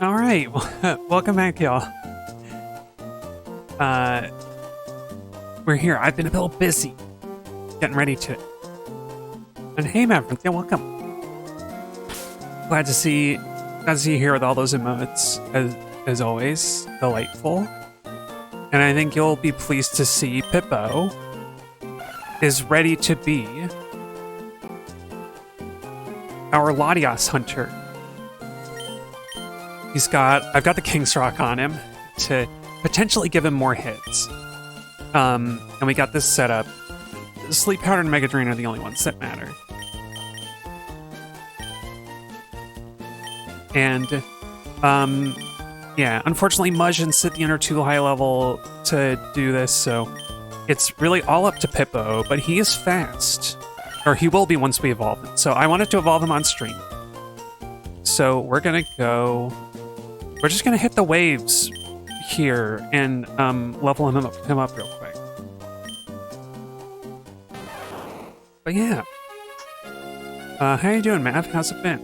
All right, welcome back, y'all. We're here. I've been a little busy getting ready to. And hey, Maverick, yeah, welcome. Glad to see you here with all those emotes, as always, delightful. And I think you'll be pleased to see Pippo is ready to be our Latias hunter. I've got the King's Rock on him to potentially give him more hits. And we got this set up. Sleep Powder and Mega Drain are the only ones that matter. And, yeah, unfortunately Mudge and Scythian are too high level to do this, so it's really all up to Pippo, but he is fast. Or he will be once we evolve him. So I wanted to evolve him on stream. So we're just gonna hit the waves here and level him up real quick. But yeah. How you doing, Mav? How's it been?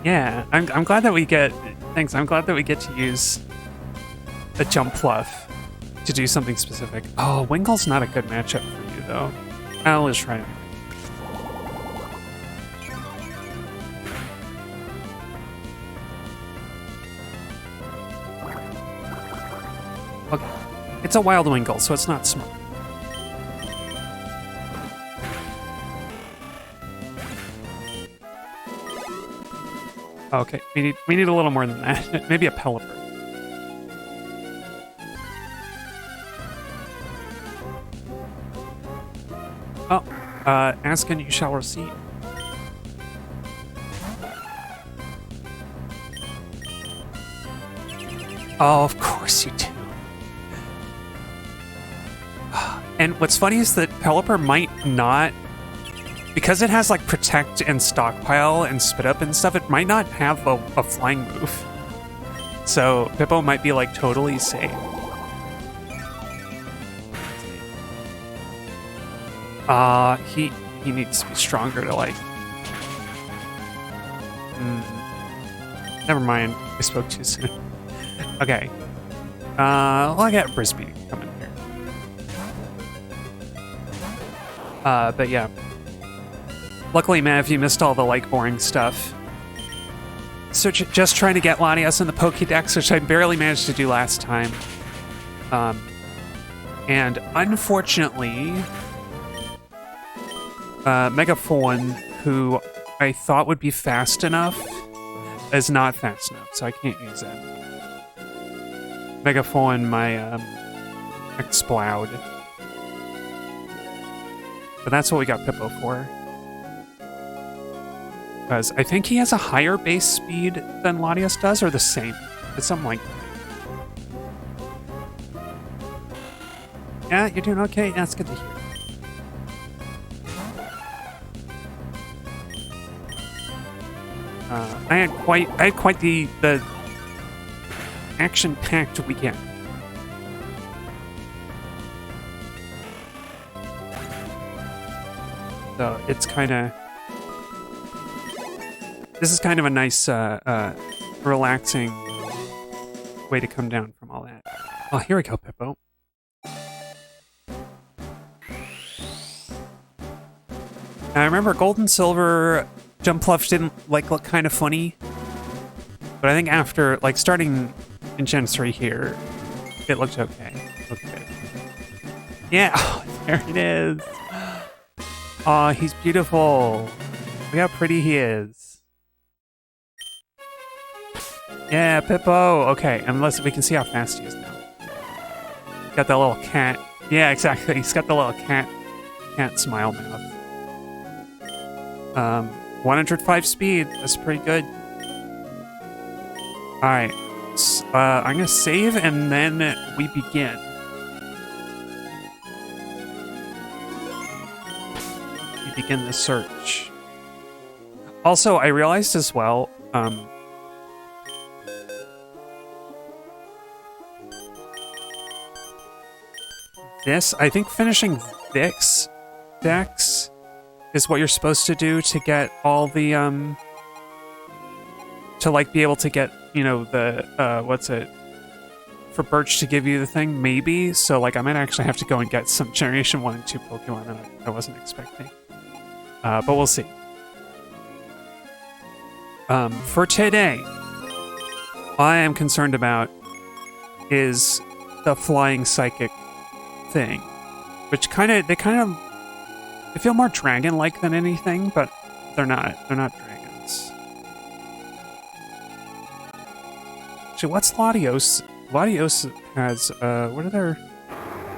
Yeah, I'm glad that we get. Thanks. I'm glad that we get to use a jump fluff to do something specific. Oh, Wingle's not a good matchup for you though. I'll just try it. Okay. It's a wild Wingle, so it's not smart. Okay, we need a little more than that. Maybe a Pelipper. Oh, ask and you shall receive. Oh, of course you do. And what's funny is that Pelipper might not, because it has like Protect and Stockpile and Spit Up and stuff, it might not have a flying move. So Pippo might be like totally safe. He needs to be stronger to like... Never mind, I spoke too soon. Okay. Well, I got Brisbee coming here. But yeah. Luckily, Mav, you missed all the like boring stuff. So just trying to get Latias in the Pokédex, which I barely managed to do last time. And unfortunately... Megaphone, who I thought would be fast enough, is not fast enough, so I can't use that. Megaphone, my Exploud. But that's what we got Pippo for. Because I think he has a higher base speed than Latias does, or the same. It's something like that. Yeah, you're doing okay? That's good to hear. I had quite the action-packed weekend. So it's this is kind of a nice, relaxing way to come down from all that. Oh, here we go, Pippo. Now, I remember Gold and Silver Jump Fluff didn't look kind of funny, but I think after starting in Gen 3 here, it looked okay. Looked good. Yeah, oh, there it is. Oh, he's beautiful. Look how pretty he is. Yeah, Pippo. Okay, unless we can see how fast he is now. Got the little cat. Yeah, exactly. He's got the little cat smile mouth. 105 speed. That's pretty good. All right. I'm gonna save and then we begin. We begin the search. Also, I realized as well. this. I think finishing this dex is what you're supposed to do to get all the to like be able to get, you know, the what's it, for Birch to give you the thing, maybe. So like I might actually have to go and get some Generation 1 and 2 Pokemon that I wasn't expecting. But we'll see. For today, all I am concerned about is the flying psychic thing, which they feel more dragon-like than anything, but they're not dragons. Actually, what's Latios? Latios has what are their,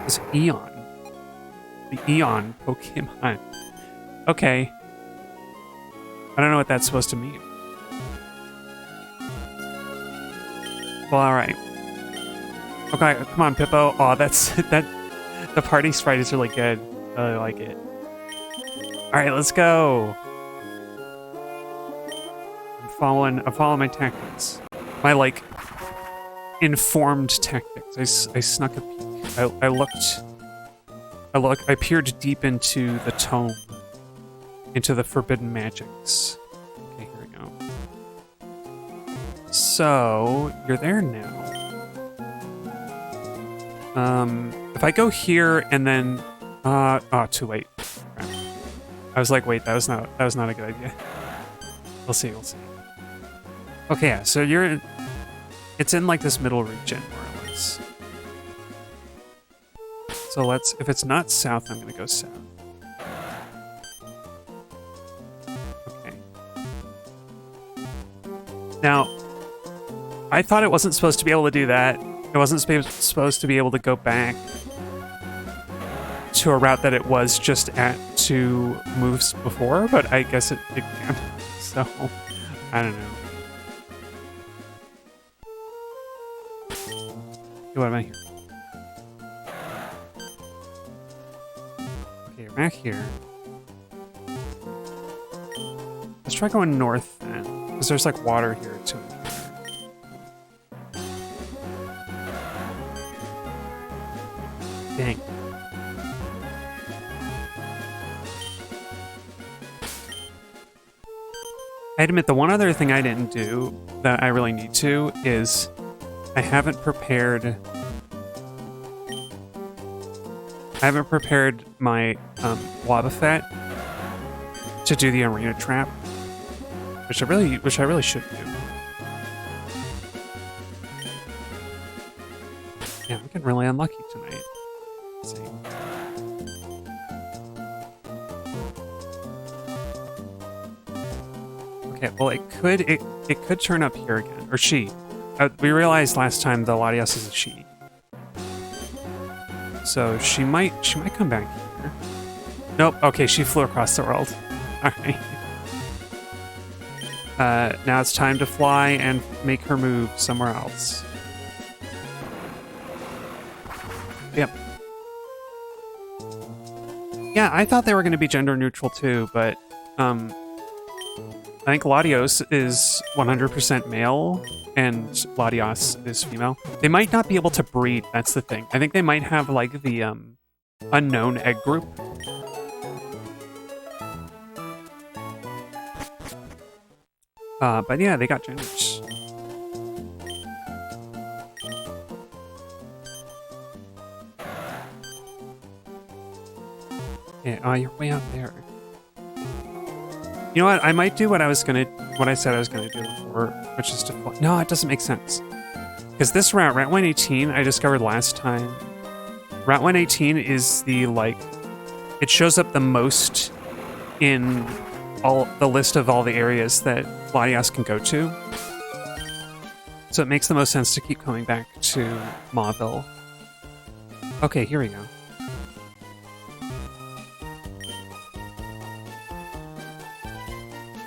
is Eon, the Eon Pokemon. Okay, I don't know what that's supposed to mean. Well, all right. Okay, come on, Pippo. Oh, that's that. The party sprite is really good. I really like it. All right, let's go. I'm following my tactics. My like informed tactics. I snuck a peek. I peered deep into the tome, into the forbidden magics. Okay, here we go. So you're there now. If I go here and then, oh, too late. Crap. I was like, wait, that was not a good idea. We'll see. Okay, yeah, so it's in like this middle region, more or less. So if it's not south, I'm gonna go south. Okay. Now, I thought it wasn't supposed to be able to do that. It wasn't supposed to be able to go back to a route that it was just at 2 moves before, but I guess it can. So, I don't know. What am I here? Okay, we're back here. Let's try going north then, because there's like water here too. Dang. I admit the one other thing I didn't do that I really need to is I haven't prepared my Wobbuffet to do the arena trap, which I really should do. Yeah, I'm getting really unlucky tonight. Let's see. Okay, well it could turn up here again, or she. We realized last time the Latias is a she, so she might come back here. Nope. Okay, she flew across the world. All right. Now it's time to fly and make her move somewhere else. Yep. Yeah, I thought they were going to be gender neutral too, but I think Latios is 100% male and Latias is female. They might not be able to breed, that's the thing. I think they might have like the unknown egg group. But yeah, they got genders. Yeah, you're way out there. You know what? I might do what I said I was gonna do before, which is to fly. No, it doesn't make sense. Because this Route 118, I discovered last time. Route 118 is the, like, it shows up the most in all the list of all the areas that Latias can go to. So it makes the most sense to keep coming back to Mauville. Okay, here we go.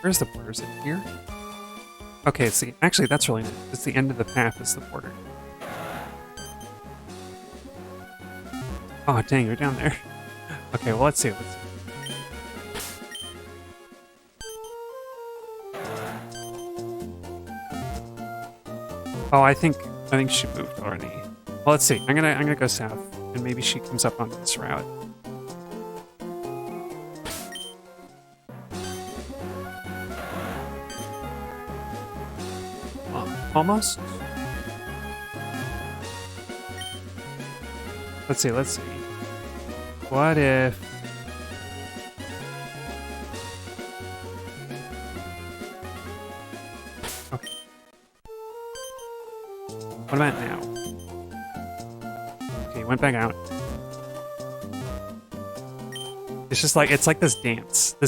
Where's the border? Is it here? Okay, actually that's really nice. It's the end of the path is the border. Oh dang, you're down there. Okay, well let's see. Oh, I think she moved already. Well, let's see. I'm gonna go south and maybe she comes up on this route. Almost? Let's see, let's see. What if... Okay. What about now? Okay, went back out. It's just like, it's like this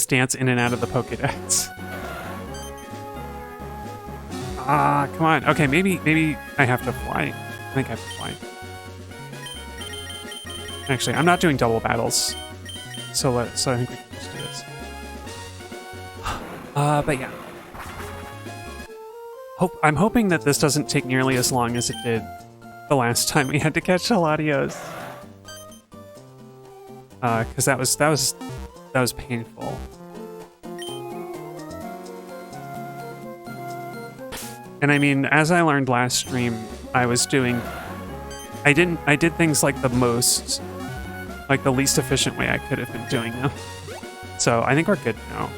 dance in and out of the Pokédex. Ah, come on. Okay, maybe I have to fly. I think I have to fly. Actually, I'm not doing double battles, so I think we can just do this. But yeah. I'm hoping that this doesn't take nearly as long as it did the last time we had to catch the Latias. Because that was painful. And I mean, as I learned last stream, I did things like the least efficient way I could have been doing them. So I think we're good now.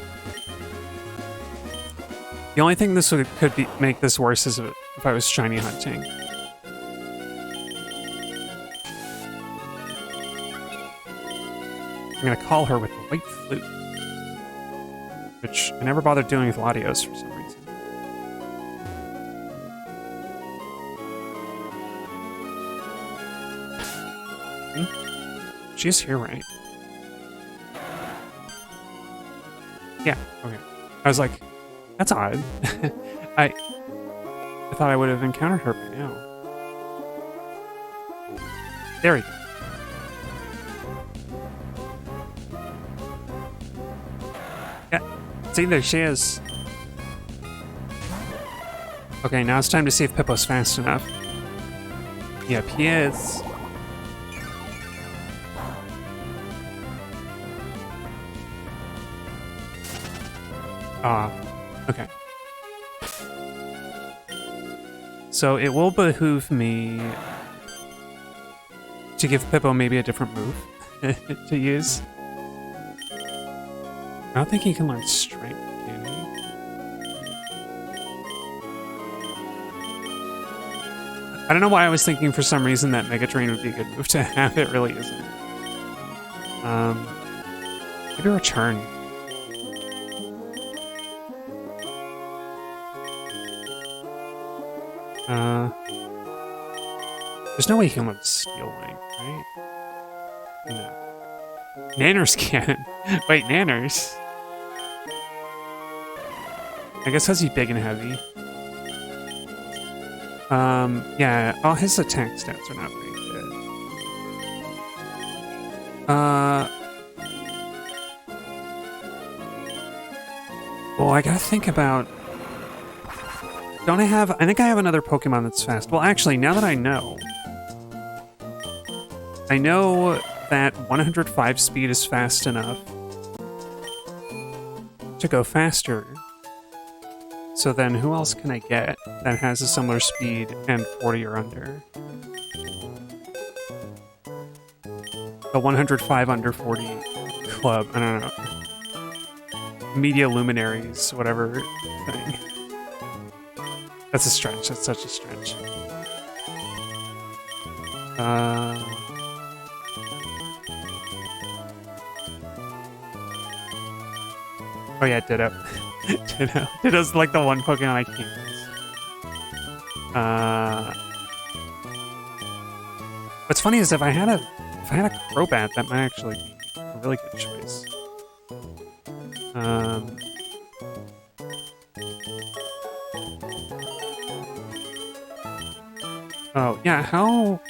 The only thing this could make this worse is if I was shiny hunting. I'm gonna call her with the white flute, which I never bothered doing with Latios for some reason. She's here, right? Yeah, okay. I was like, that's odd. I thought I would have encountered her by now. There we go. Yeah, see, there she is. Okay, now it's time to see if Pippo's fast enough. Yep, he is. Okay. So it will behoove me to give Pippo maybe a different move to use. I don't think he can learn Strength, can he? I don't know why I was thinking for some reason that Mega Drain would be a good move to have. It really isn't. Maybe Return. There's no way he can learn Steel Wing, right? No. Nanners can. Wait, Nanners? I guess because he's big and heavy. Yeah. Oh, his attack stats are not very good. Well, I gotta think about... I think I have another Pokemon that's fast. Well, actually, now that I know that 105 speed is fast enough to go faster. So then who else can I get that has a similar speed and 40 or under? The 105 under 40 club, I don't know. Media Luminaries, whatever thing. That's a stretch. That's such a stretch. Oh yeah, Ditto. Ditto. Ditto's like the one Pokemon I can't use. What's funny is if I had a Crobat, that might actually be a really good choice. Oh, yeah, how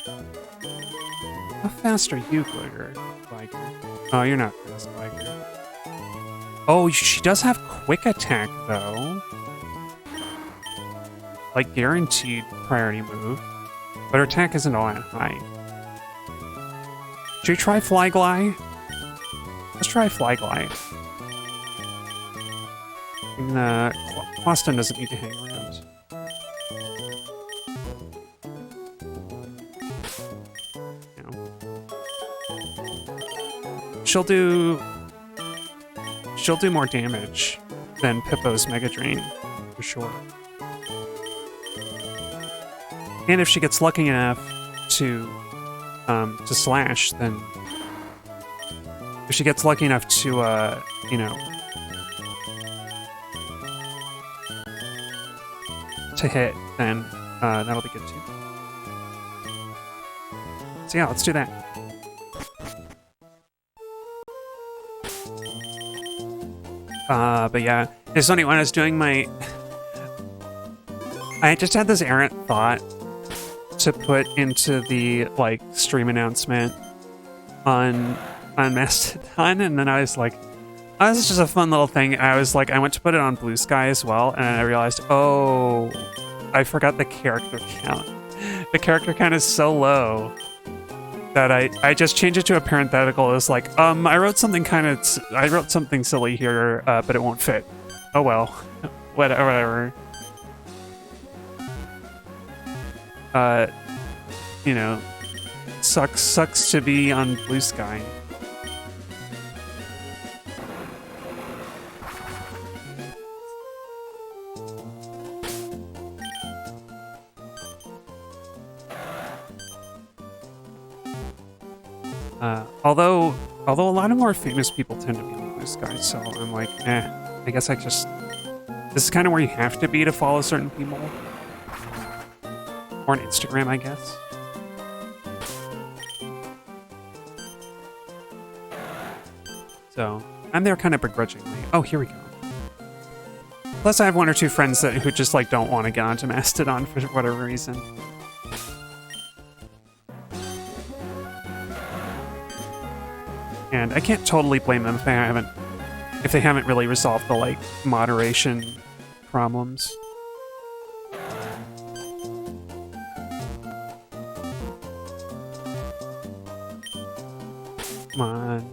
fast are you, Gligar? Oh, you're not fast, Gligar. Oh, she does have Quick Attack, though. Like, guaranteed priority move. But her attack isn't all that high. Should we try Flyglide? Let's try Flyglide. Boston doesn't need to hang around. No. she'll do more damage than Pippo's Mega Drain, for sure. And if she gets lucky enough to slash, then if she gets lucky enough to you know, to hit, then that'll be good too. So yeah, let's do that. But yeah, it's funny when I was doing my, I just had this errant thought to put into the like stream announcement on Mastodon, and then I was like, oh, this is just a fun little thing. I was like, I went to put it on Blue Sky as well, and I realized, oh, I forgot the character count. The character count is so low that I just changed it to a parenthetical. It was like, I wrote something silly here, but it won't fit. Oh well, whatever. You know, sucks to be on Blue Sky. Although a lot of more famous people tend to be on Blue Sky, so I'm like, I guess this is kind of where you have to be to follow certain people. Or on Instagram, I guess. So, I'm there kind of begrudgingly. Oh, here we go. Plus, I have one or two friends who just, like, don't want to get onto Mastodon for whatever reason. And I can't totally blame them if they haven't really resolved the, like, moderation problems. Come on.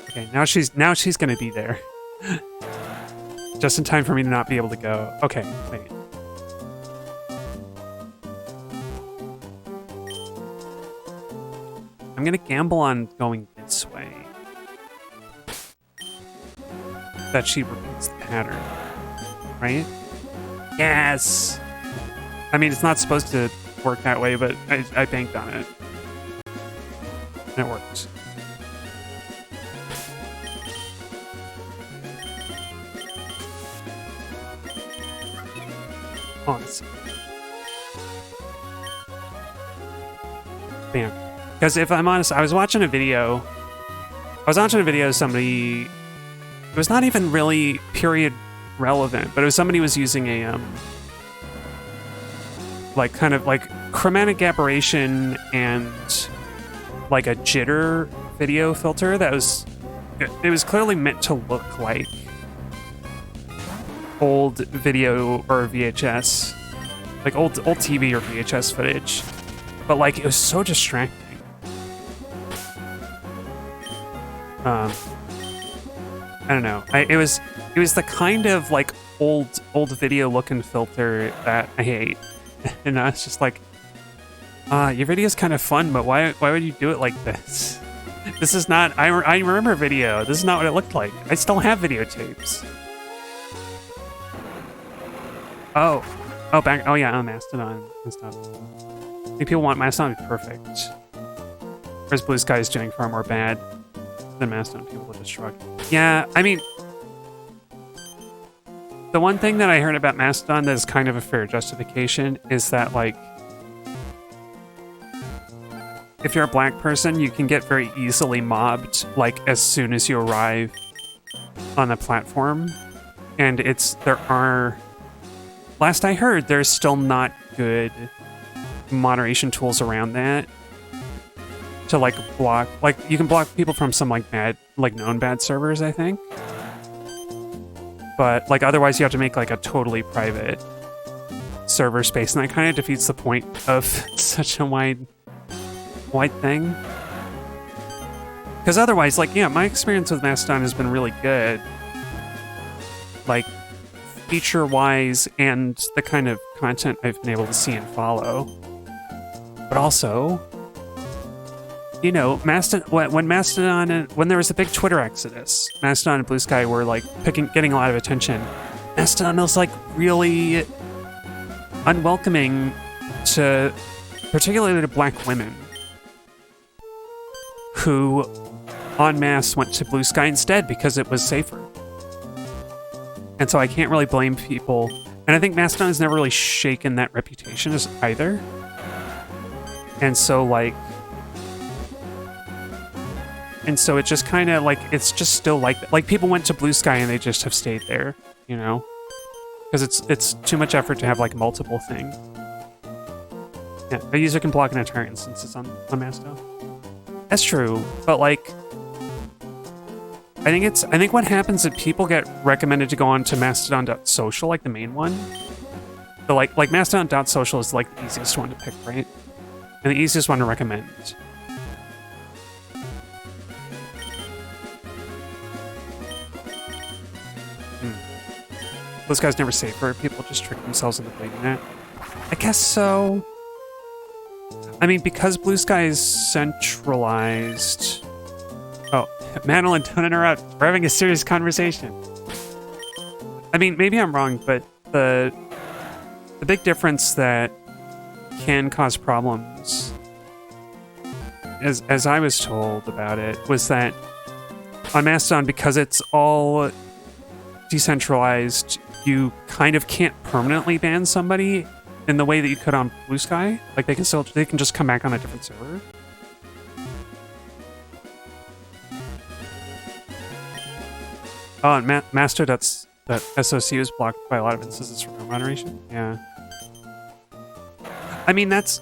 Okay, now she's gonna be there. Just in time for me to not be able to go. Okay, wait. I'm gonna gamble on going this way. That she repeats the pattern. Right? Yes! I mean, it's not supposed to work that way, but I banked on it. And it worked. Awesome. Bam. Because if I'm honest, I was watching a video of somebody, it was not even really period relevant, but it was somebody was using a like kind of like chromatic aberration and like a jitter video filter that was, it was clearly meant to look like old video or VHS, like old TV or VHS footage, but like it was so distracting. I don't know. It was the kind of like old video looking filter that I hate, and I was just like, your video's kind of fun, but why would you do it like this? This is not. I remember video. This is not what it looked like. I still have videotapes. Oh, back. Oh yeah, on Mastodon and stuff. I think people want Mastodon to be perfect, whereas Blue Sky is doing far more bad than Mastodon. People will just shrug. Yeah, I mean, the one thing that I heard about Mastodon that is kind of a fair justification is that, like, if you're a black person, you can get very easily mobbed, like, as soon as you arrive on the platform. And last I heard, there's still not good moderation tools around that to, like, block, like, you can block people from some, like, known bad servers, I think. But, like, otherwise you have to make, like, a totally private server space, and that kind of defeats the point of such a wide thing. Because otherwise, like, yeah, my experience with Mastodon has been really good. Like, feature-wise and the kind of content I've been able to see and follow. But also, you know, when Mastodon and when there was a big Twitter exodus, Mastodon and Blue Sky were like getting a lot of attention. Mastodon was like really unwelcoming to, particularly to black women, who en masse went to Blue Sky instead because it was safer. And so I can't really blame people. And I think Mastodon has never really shaken that reputation as either. And so it just kind of like, it's just still like people went to Blue Sky and they just have stayed there, you know? Because it's too much effort to have like multiple things. Yeah, a user can block an entire instances on Mastodon. That's true, but like, I think what happens is people get recommended to go on to Mastodon.social, like the main one. So like Mastodon.social is like the easiest one to pick, right? And the easiest one to recommend. Those guys never safer. People just trick themselves into believing that. I guess so. I mean, because Blue Sky is centralized. Oh, Madeline, don't interrupt. We're having a serious conversation. I mean, maybe I'm wrong, but the big difference that can cause problems, as I was told about it, was that on Mastodon, because it's all decentralized, you kind of can't permanently ban somebody in the way that you could on Blue Sky. Like they can just come back on a different server. Oh, and Master.soc was blocked by a lot of instances from no moderation. Yeah. I mean, that's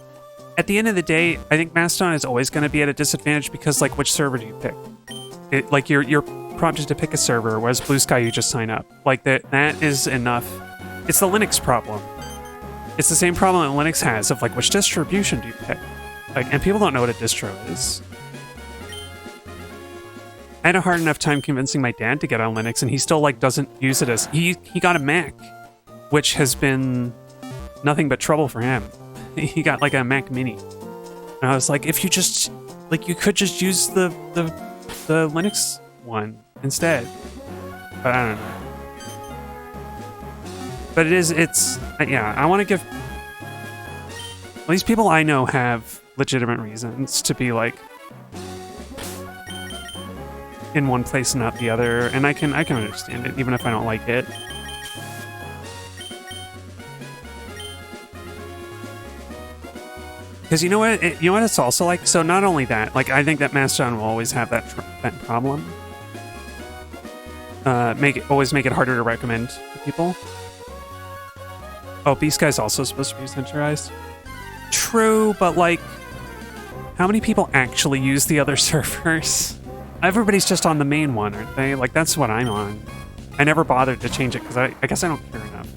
at the end of the day, I think Mastodon is always going to be at a disadvantage because, like, which server do you pick? Like you're prompted to pick a server, whereas Blue Sky you just sign up. Like that is enough. It's the Linux problem. It's the same problem that Linux has of like which distribution do you pick? Like, and people don't know what a distro is. I had a hard enough time convincing my dad to get on Linux, and he still like doesn't use it as he got a Mac, which has been nothing but trouble for him. He got like a Mac Mini, and I was like, if you just like you could just use the Linux one instead. But I don't know. But it's yeah, I want to give at least people I know have legitimate reasons to be like in one place and not the other, and I can understand it even if I don't like it. Because you know what it's also like. So not only that, like I think that Mastodon will always have that problem. Always make it harder to recommend to people. Oh, B-Sky's also supposed to be centralized. True, but like, how many people actually use the other servers? Everybody's just on the main one, aren't they? Like, that's what I'm on. I never bothered to change it because I guess I don't care enough.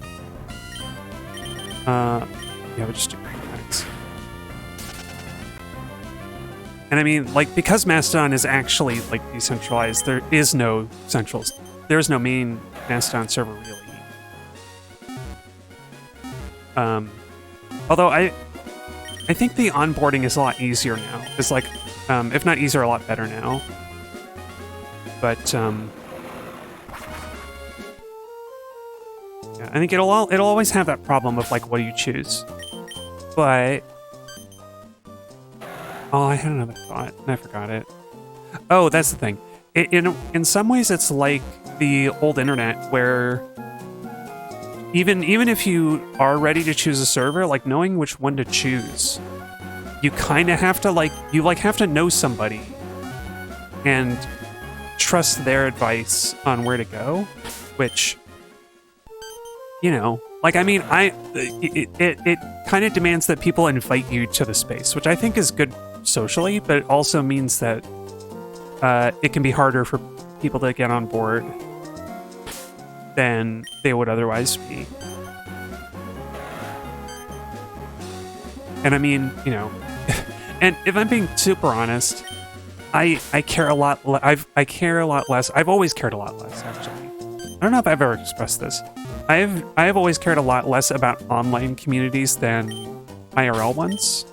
Yeah, we'll just do contacts. And I mean, like, because Mastodon is actually like decentralized, there is no main Mastodon server really. Although I think the onboarding is a lot easier now. It's like, if not easier, a lot better now. But yeah, I think it'll always have that problem of like, what do you choose? But oh, I had another thought and I forgot it. Oh, that's the thing. In some ways, it's like the old internet where even if you are ready to choose a server, like knowing which one to choose, you kind of have to have to know somebody and trust their advice on where to go, which, you know, like, I mean, it kind of demands that people invite you to the space, which I think is good socially, but it also means that it can be harder for people to get on board than they would otherwise be. And I mean, you know, and if I'm being super honest, I care a lot. I care a lot less. I've always cared a lot less, actually. I don't know if I've ever expressed this. I have always cared a lot less about online communities than IRL ones.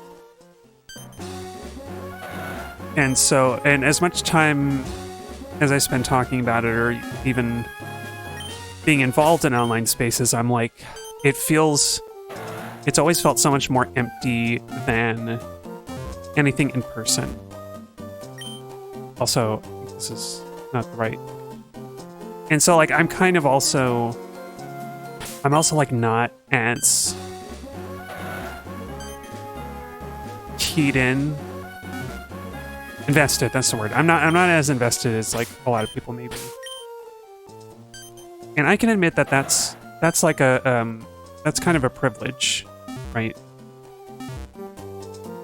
And so, and as much time as I spend talking about it, or even being involved in online spaces, I'm like, it's always felt so much more empty than anything in person. Also, I think this is not the right. And so, like, I'm also like not as keyed in. Invested, that's the word. I'm not as invested as like a lot of people maybe. And I can admit that that's like that's kind of a privilege, right?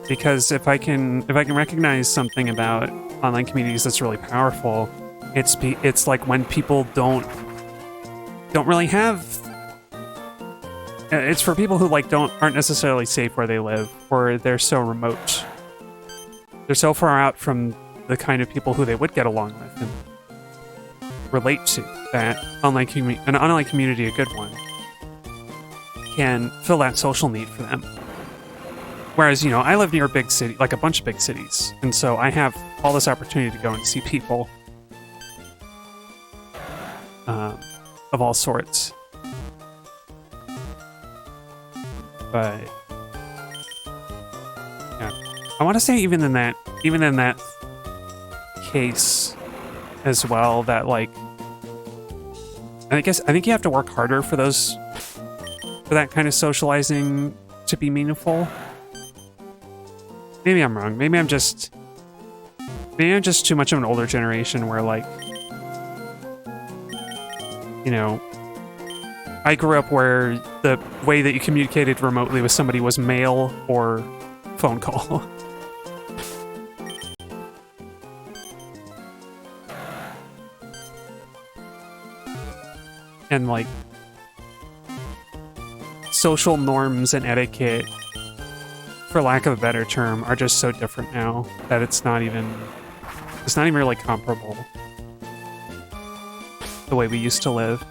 Because if I can recognize something about online communities that's really powerful, it's like when people don't really have. It's for people who like aren't necessarily safe where they live, or they're so remote. They're so far out from the kind of people who they would get along with and relate to that an online community, a good one, can fill that social need for them. Whereas, you know, I live near a big city, like a bunch of big cities, and so I have all this opportunity to go and see people of all sorts. But yeah, I want to say even in that case as well, that like, I think you have to work harder for that kind of socializing to be meaningful. Maybe I'm wrong. Maybe I'm just too much of an older generation where, like, you know, I grew up where the way that you communicated remotely with somebody was mail or phone call. And, like, social norms and etiquette, for lack of a better term, are just so different now that it's not even really comparable the way we used to live.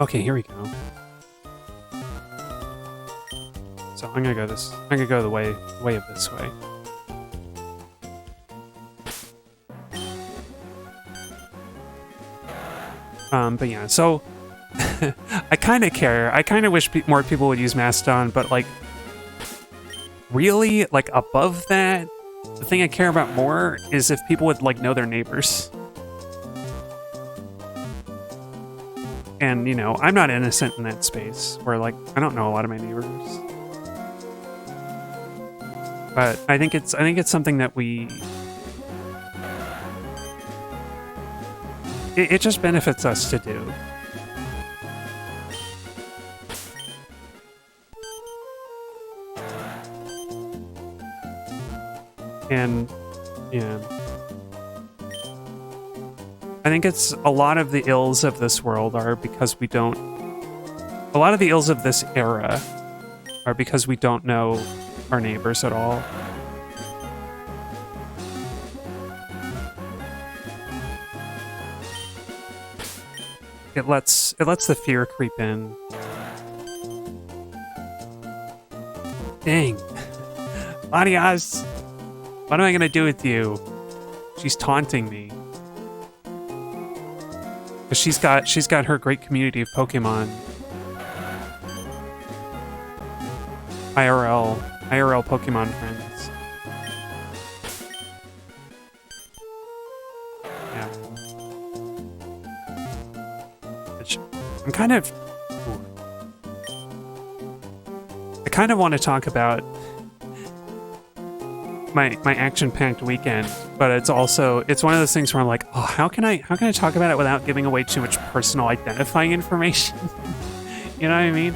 Okay, here we go. So I'm gonna go the way of this way. But yeah, so I kind of care. I kind of wish more people would use Mastodon, but like, really, like above that, the thing I care about more is if people would like know their neighbors. And, you know, I'm not innocent in that space where, like, I don't know a lot of my neighbors. But I think it's something that it just benefits us to do. And, yeah. I think it's a lot of the ills of this world are because a lot of the ills of this era are because we don't know our neighbors at all. It lets the fear creep in. Dang. Latias, what am I gonna do with you? She's taunting me. Because she's got her great community of Pokemon. IRL Pokemon friends. Yeah. Which I'm kind of... I kind of want to talk about my action-packed weekend, but it's one of those things where I'm like, oh, how can I talk about it without giving away too much personal identifying information? You know what I mean?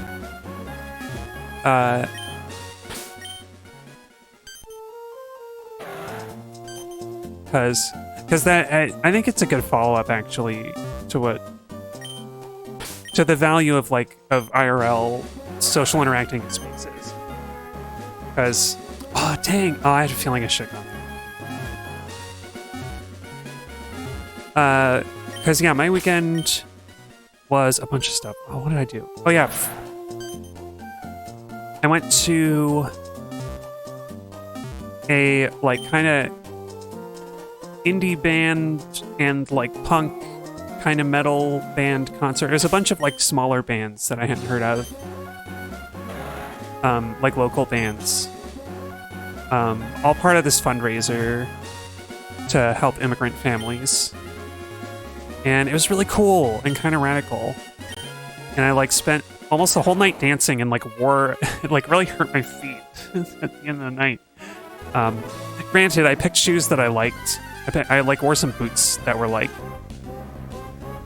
Because that I think it's a good follow-up actually to the value of IRL social interacting spaces. Because I had a feeling I should have. Because, yeah, my weekend was a bunch of stuff. Oh, what did I do? Oh, yeah. I went to a, like, kind of indie band and, like, punk kind of metal band concert. There's a bunch of, like, smaller bands that I hadn't heard of. Like, local bands. All part of this fundraiser to help immigrant families. And it was really cool and kind of radical. And I like spent almost the whole night dancing and like wore, it like really hurt my feet at the end of the night. Granted, I picked shoes that I liked. I like wore some boots that were like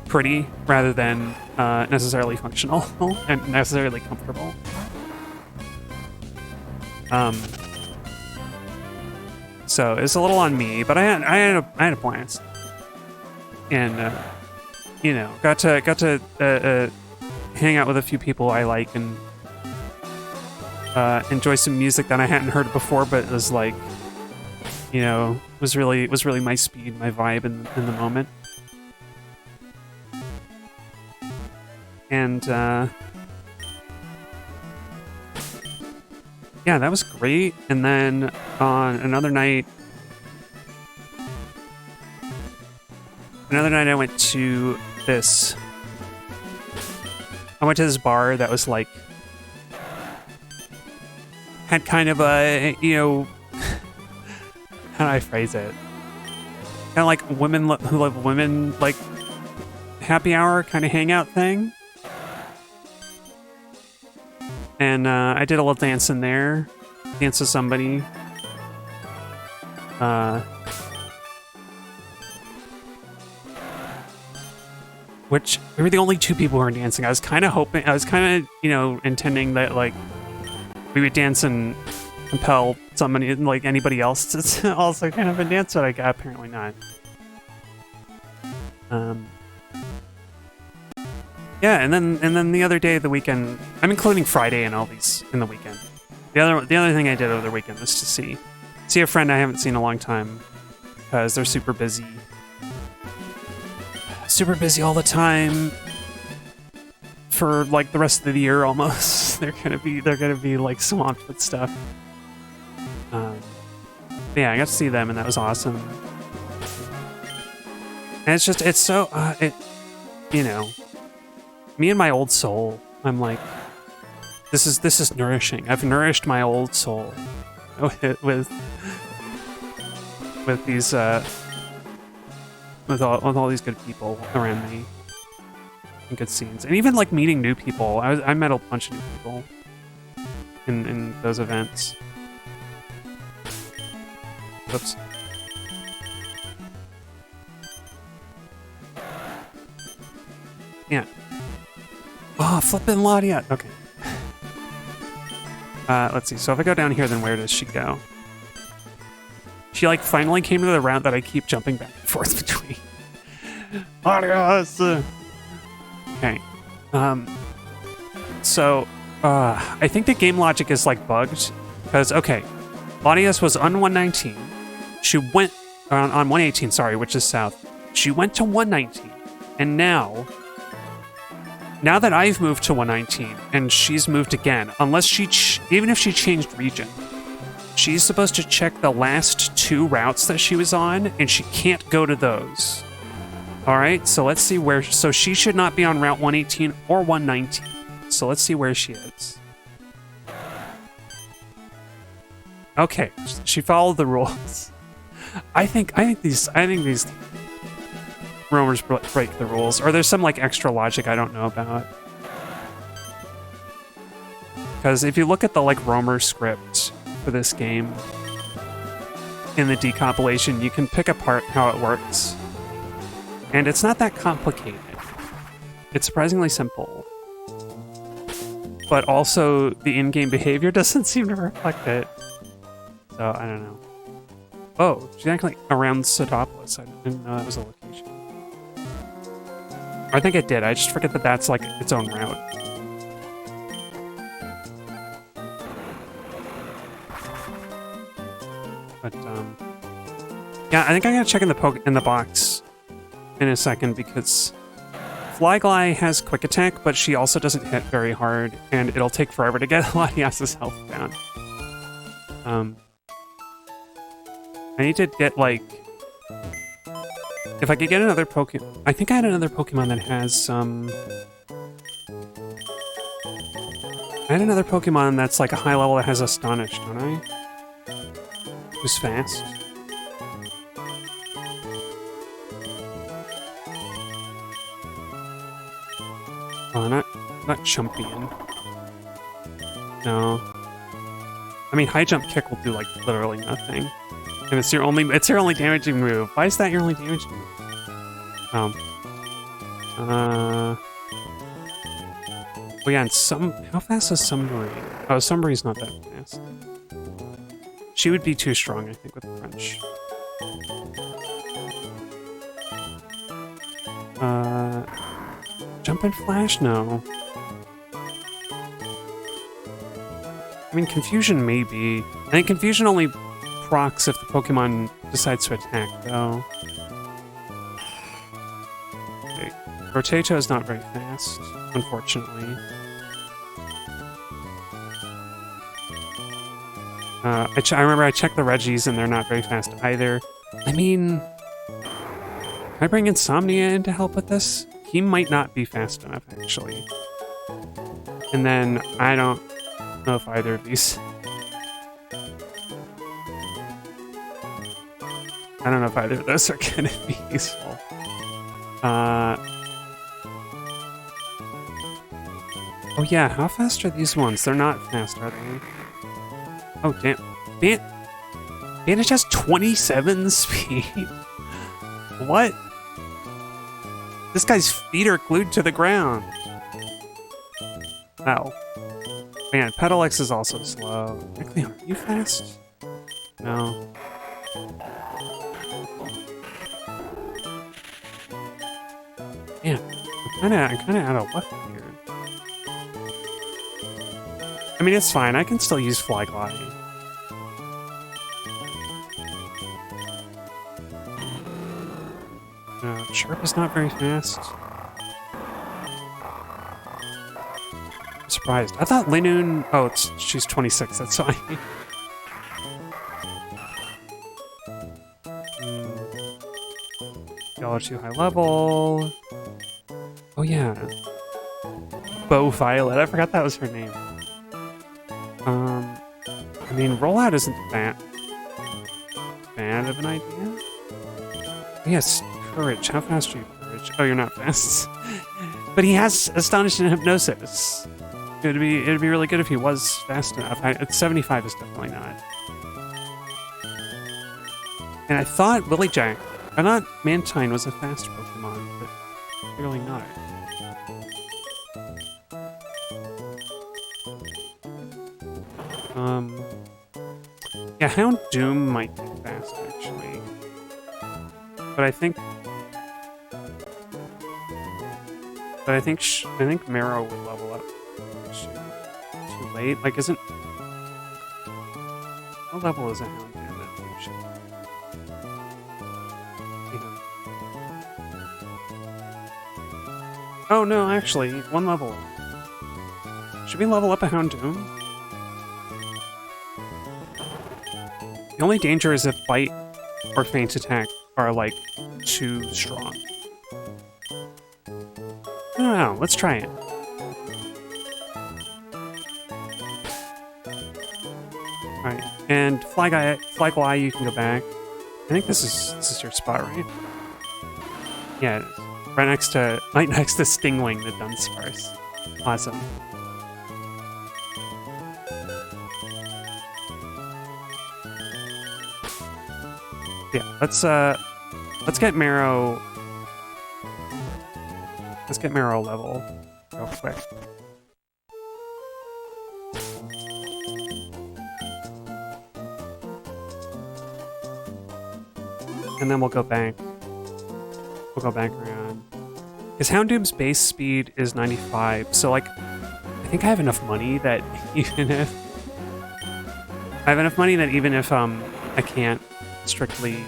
pretty rather than necessarily functional and necessarily comfortable. So it's a little on me, but I had a blast. And you know, got to hang out with a few people I like and enjoy some music that I hadn't heard before, but it was like, you know, was really my speed, my vibe in the moment. And yeah, that was great. And then on another night I went to this bar that was like, had kind of a, you know, how do I phrase it? Kind of like women who love women, like happy hour kind of hangout thing. And I did a little dance in there, dance with somebody. Which we were the only two people who were dancing. I was kind of, you know, intending that like we would dance and compel somebody, like anybody else, to also kind of a dance, but apparently not. Yeah, and then the other day of the weekend, I'm including Friday and all these in the weekend. The other thing I did over the weekend was to see a friend I haven't seen in a long time because they're super busy all the time for like the rest of the year almost. They're gonna be like swamped with stuff. Yeah, I got to see them and that was awesome. And it's so you know, me and my old soul. I'm like, this is nourishing. I've nourished my old soul with these with all these good people around me and good scenes, and even like meeting new people. I met a bunch of new people in those events. Oops. Yeah. Oh, flippin' Latias. Okay. Let's see. So if I go down here, then where does she go? She like finally came to the route that I keep jumping back and forth between. Latias. Okay. So I think the game logic is like bugged because okay, Latias was on 119. She went on 118. Sorry, which is south. She went to 119, and now that I've moved to 119 and she's moved again, unless even if she changed region, she's supposed to check the last two routes that she was on, and she can't go to those. All right, so let's see where. So she should not be on Route 118 or 119. So let's see where she is. Okay, she followed the rules. I think these roamers break the rules, or there's some like extra logic I don't know about. Because if you look at the like roamer script for this game in the decompilation, you can pick apart how it works. And it's not that complicated. It's surprisingly simple. But also the in-game behavior doesn't seem to reflect it. So I don't know. Oh, she's actually around Sodopolis. I didn't know that was a location. I think it did. I just forget that that's like its own route. But yeah, I think I'm gonna check in the box in a second because Flyglide has quick attack, but she also doesn't hit very hard, and it'll take forever to get Latias' health down. I need to get, like... If I could get another Pokemon... I think I had another Pokemon that has some... I had another Pokemon that's like a high level that has Astonish, don't I? Who's fast? Oh, not Chumpion. No. I mean, high jump kick will do like literally nothing, and it's your only damaging move. Why is that your only damaging move? Oh yeah, and how fast is Sunbury? Oh, Sunbury's not that fast. She would be too strong, I think, with Crunch. Jump and Flash? No. I mean, Confusion maybe. I think Confusion only procs if the Pokemon decides to attack, though. Okay. Rotato is not very fast, unfortunately. I remember I checked the Reggies and they're not very fast either. I mean... Can I bring Insomnia in to help with this? He might not be fast enough, actually. And then, I don't know if either of these... I don't know if either of those are gonna be useful. Oh yeah, how fast are these ones? They're not fast, are they? Oh, damn. Bandage has 27 speed? What? This guy's feet are glued to the ground. Oh. Man, Pedalex is also slow. Actually, are you fast? No. Man, I'm kinda out of luck here. I mean, it's fine. I can still use Flyglide. Sharp is not very fast. I'm surprised. I thought Linoon... Oh, she's 26. That's fine. Y'all are too high level. Oh, yeah. Bo Violet. I forgot that was her name. I mean, Rollout isn't that bad of an idea. Yes, Courage. How fast are you, Courage? Oh, you're not fast. But he has Astonishing Hypnosis. It'd be really good if he was fast enough. 75 is definitely not. And I thought Willyjack. I thought Mantine was a fast Pokemon, but clearly not. Yeah, Houndoom might be fast, actually. But I think Marrow would level up too late. Like, isn't... What level is a Houndoom at Fusion? Yeah. Oh, no, actually, one level. Should we level up a Houndoom? The only danger is if Bite or Feint Attack are, like, too strong. I don't know. Let's try it. Alright. And Flyglide, you can go back. I think this is your spot, right? Yeah, it is. Right next to Stingwing, the Dunsparce. Awesome. Yeah, let's get Marrow. Let's get Marrow level real quick. And then we'll go back. We'll go back around. Because Houndoom's base speed is 95, so like, I think I have enough money that even if I can't strictly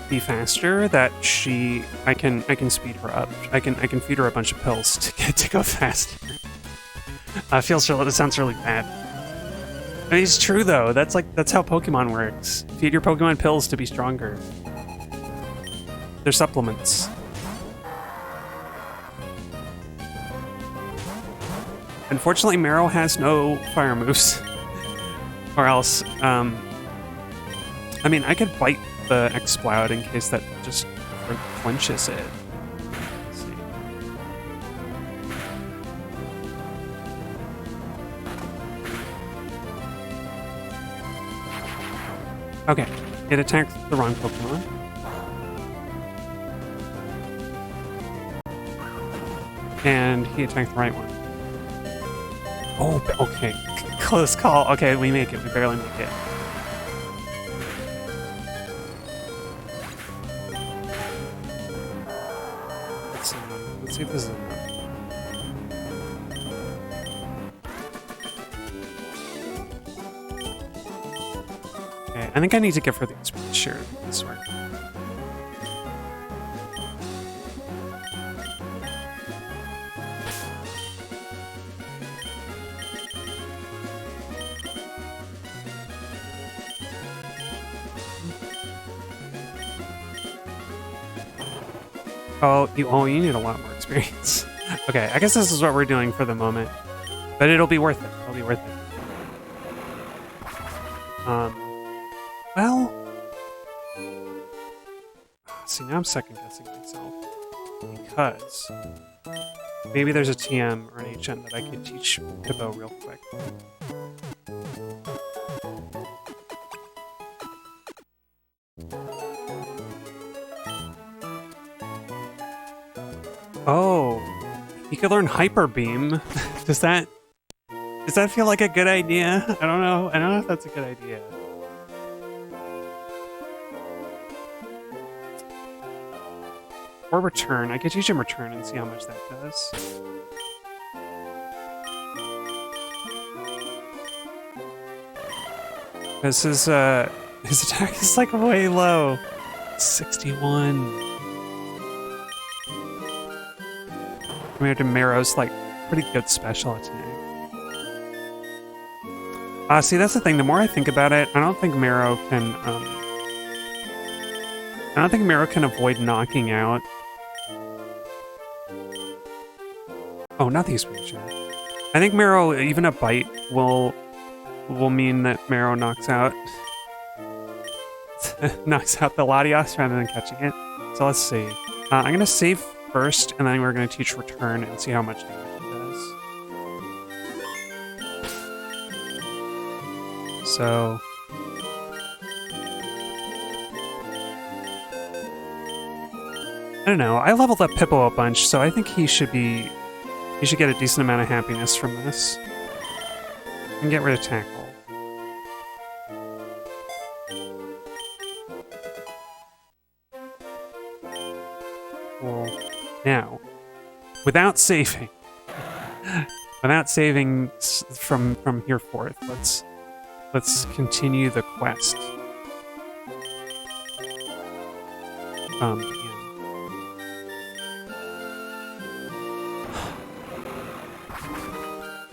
be faster, that I can speed her up. I can feed her a bunch of pills to get to go faster. That sounds really bad. I mean, it's true though. That's how Pokemon works. Feed your Pokemon pills to be stronger. They're supplements. Unfortunately, Marrow has no fire moves. Or else, I mean, I could bite the Exploud in case that just clinches it. Let's see. Okay, it attacked the wrong Pokemon. And he attacked the right one. Oh, okay. Close call. Okay, we make it. We barely make it. Let's see if this is enough. Okay, I think I need to give her the experience. Sure, this works. Oh, you need a lot more experience. Okay, I guess this is what we're doing for the moment. But it'll be worth it. It'll be worth it. Well... See, now I'm second-guessing myself. Because... maybe there's a TM or an HM that I could teach Hippo real quick. Oh, you could learn Hyper Beam. Does that feel like a good idea? I don't know. I don't know if that's a good idea. Or Return. I could teach him Return and see how much that does. Because his attack is like way low. 61. Compared to Marrow's like pretty good special attack. See, that's the thing. The more I think about it, I don't think Marrow can. I don't think Marrow can avoid knocking out. Oh, not the expansion. I think Marrow, even a bite will mean that Marrow knocks out knocks out the Latias rather than catching it. So let's see. I'm gonna save first, and then we're going to teach Return and see how much damage it does. So... I don't know. I leveled up Pippo a bunch, so I think he should get a decent amount of happiness from this. And get rid of Tackle. Well, now, without saving from here forth, let's continue the quest.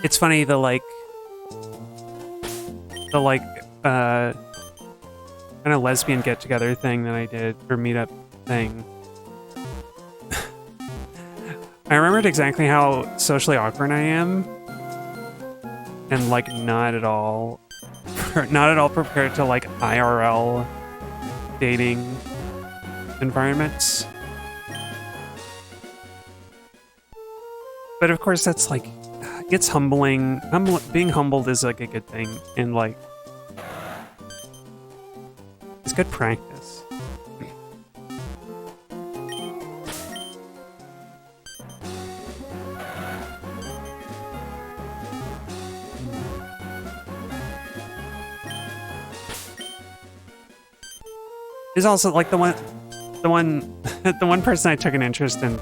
It's funny, the kind of lesbian get-together thing that I did, or meetup thing. I remembered exactly how socially awkward I am, and like not at all prepared to like IRL dating environments. But of course, that's like, it's humbling. Being humbled is like a good thing, and like, it's good practice. There's also like the one person I took an interest in.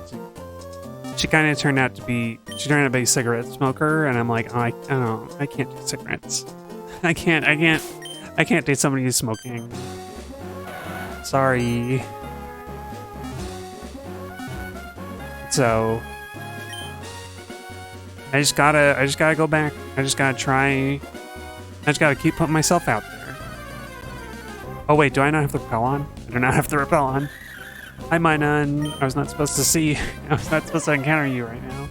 She kind of turned out to be a cigarette smoker, and I'm like, oh, I don't know, I can't do cigarettes. I can't date somebody who's smoking. Sorry. So I just gotta go back. I just gotta try. I just gotta keep putting myself out there. Oh wait, do I not have the repel on? I do not have the repel on. Hi Minun. I was not supposed to see. I was not supposed to encounter you right now.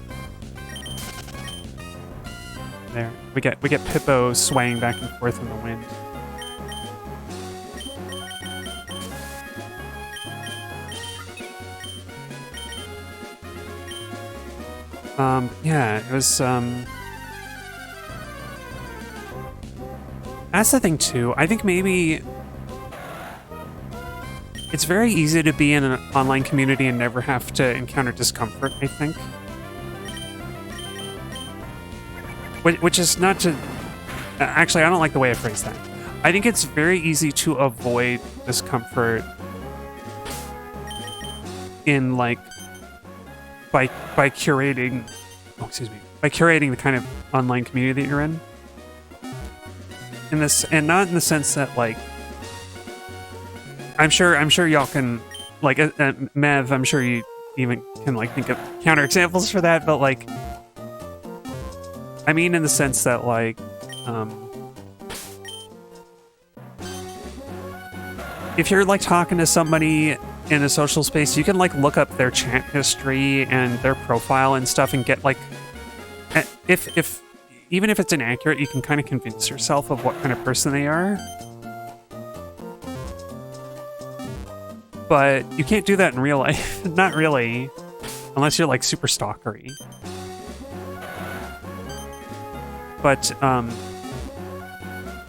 There. We get Pippo swaying back and forth in the wind. Yeah, it was, that's the thing, too. I think maybe it's very easy to be in an online community and never have to encounter discomfort, I think. Which is not to... Actually, I don't like the way I phrased that. I think it's very easy to avoid discomfort in, like, by curating... Oh, excuse me. By curating the kind of online community that you're in. In this, and not in the sense that, like... I'm sure y'all can... Like, Mev, I'm sure you even can, like, think of counterexamples for that, but, like... I mean in the sense that, like, if you're, like, talking to somebody in a social space, you can, like, look up their chat history and their profile and stuff and get, like, even if it's inaccurate, you can kind of convince yourself of what kind of person they are. But you can't do that in real life. Not really. Unless you're, like, super stalkery. But,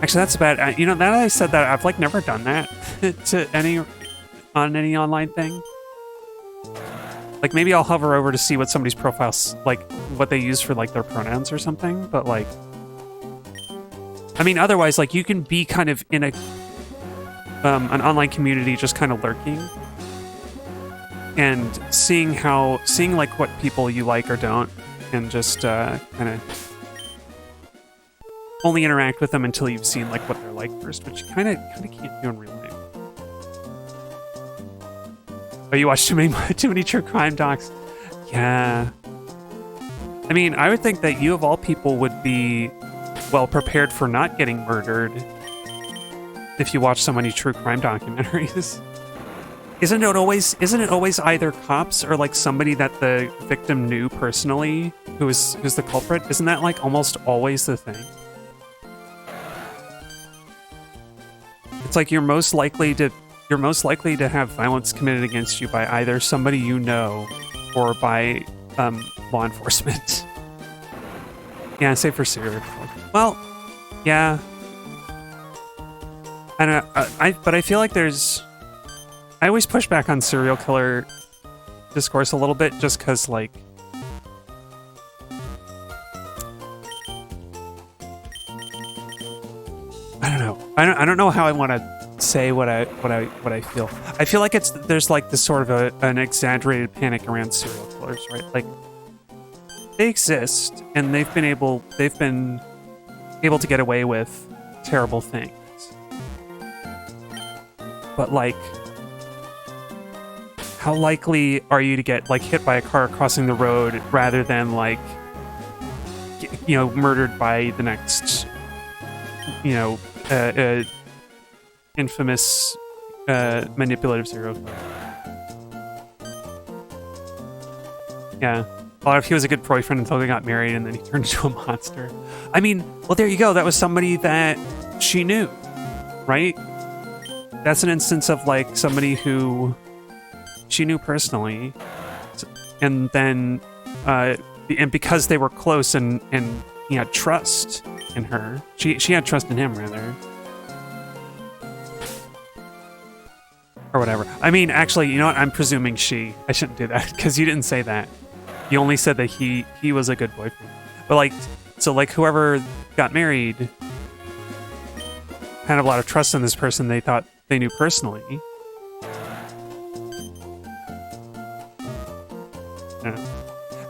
actually, that's bad. You know, now that I said that, I've, like, never done that on any online thing. Like, maybe I'll hover over to see what somebody's profile's, like, what they use for, like, their pronouns or something, but, like... I mean, otherwise, like, you can be kind of in an online community just kind of lurking. And seeing, like, what people you like or don't, and just, kind of... only interact with them until you've seen, like, what they're like first, which you kind of can't do in real life. Oh, you watch too many true crime docs. Yeah. I mean, I would think that you, of all people, would be well prepared for not getting murdered if you watch so many true crime documentaries. Isn't it always either cops or, like, somebody that the victim knew personally who's the culprit? Isn't that, like, almost always the thing? It's like you're most likely to have violence committed against you by either somebody you know or by law enforcement. Yeah, save for serial killer. Well, yeah. I don't know, but I feel like I always push back on serial killer discourse a little bit just because, like, I don't know. I don't know how I want to say what I feel. I feel like there's like this sort of an exaggerated panic around serial killers, right? Like, they exist and they've been able to get away with terrible things. But, like, how likely are you to get, like, hit by a car crossing the road rather than, like, you know, murdered by the next, you know, infamous manipulative serial killer? Yeah. Well, if he was a good boyfriend until they got married and then he turned into a monster. I mean, well, there you go. That was somebody that she knew, right? That's an instance of, like, somebody who she knew personally, and then and because they were close and he had trust in her, she had trust in him, rather, or whatever. I mean, actually, you know what? I'm presuming I shouldn't do that because you didn't say that. You only said that he was a good boyfriend. But, like, so, like, whoever got married had a lot of trust in this person they thought they knew personally.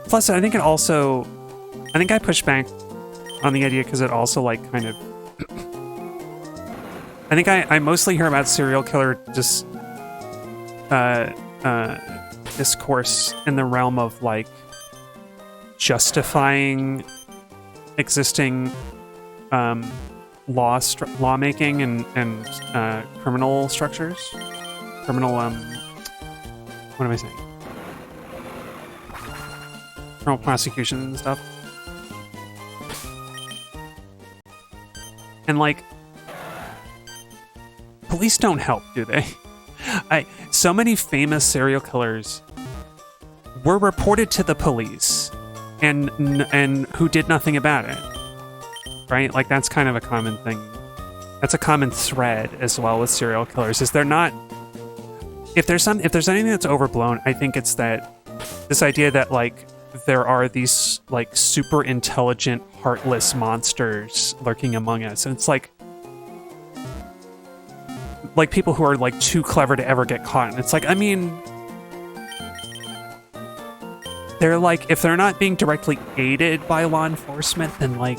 Plus, I think I push back on the idea because it also, like, kind of... I think I mostly hear about serial killer just discourse in the realm of like justifying existing lawmaking and criminal structures, criminal what am I saying? Criminal prosecution and stuff. And like, police don't help, do they? So many famous serial killers were reported to the police and who did nothing about it. Right? Like, that's kind of a common thing. That's a common thread as well with serial killers, is they're not... If there's anything that's overblown, I think it's that this idea that, like, there are these, like, super intelligent, heartless monsters lurking among us. And it's like people who are, like, too clever to ever get caught. And it's like, I mean... They're, like, if they're not being directly aided by law enforcement, then, like...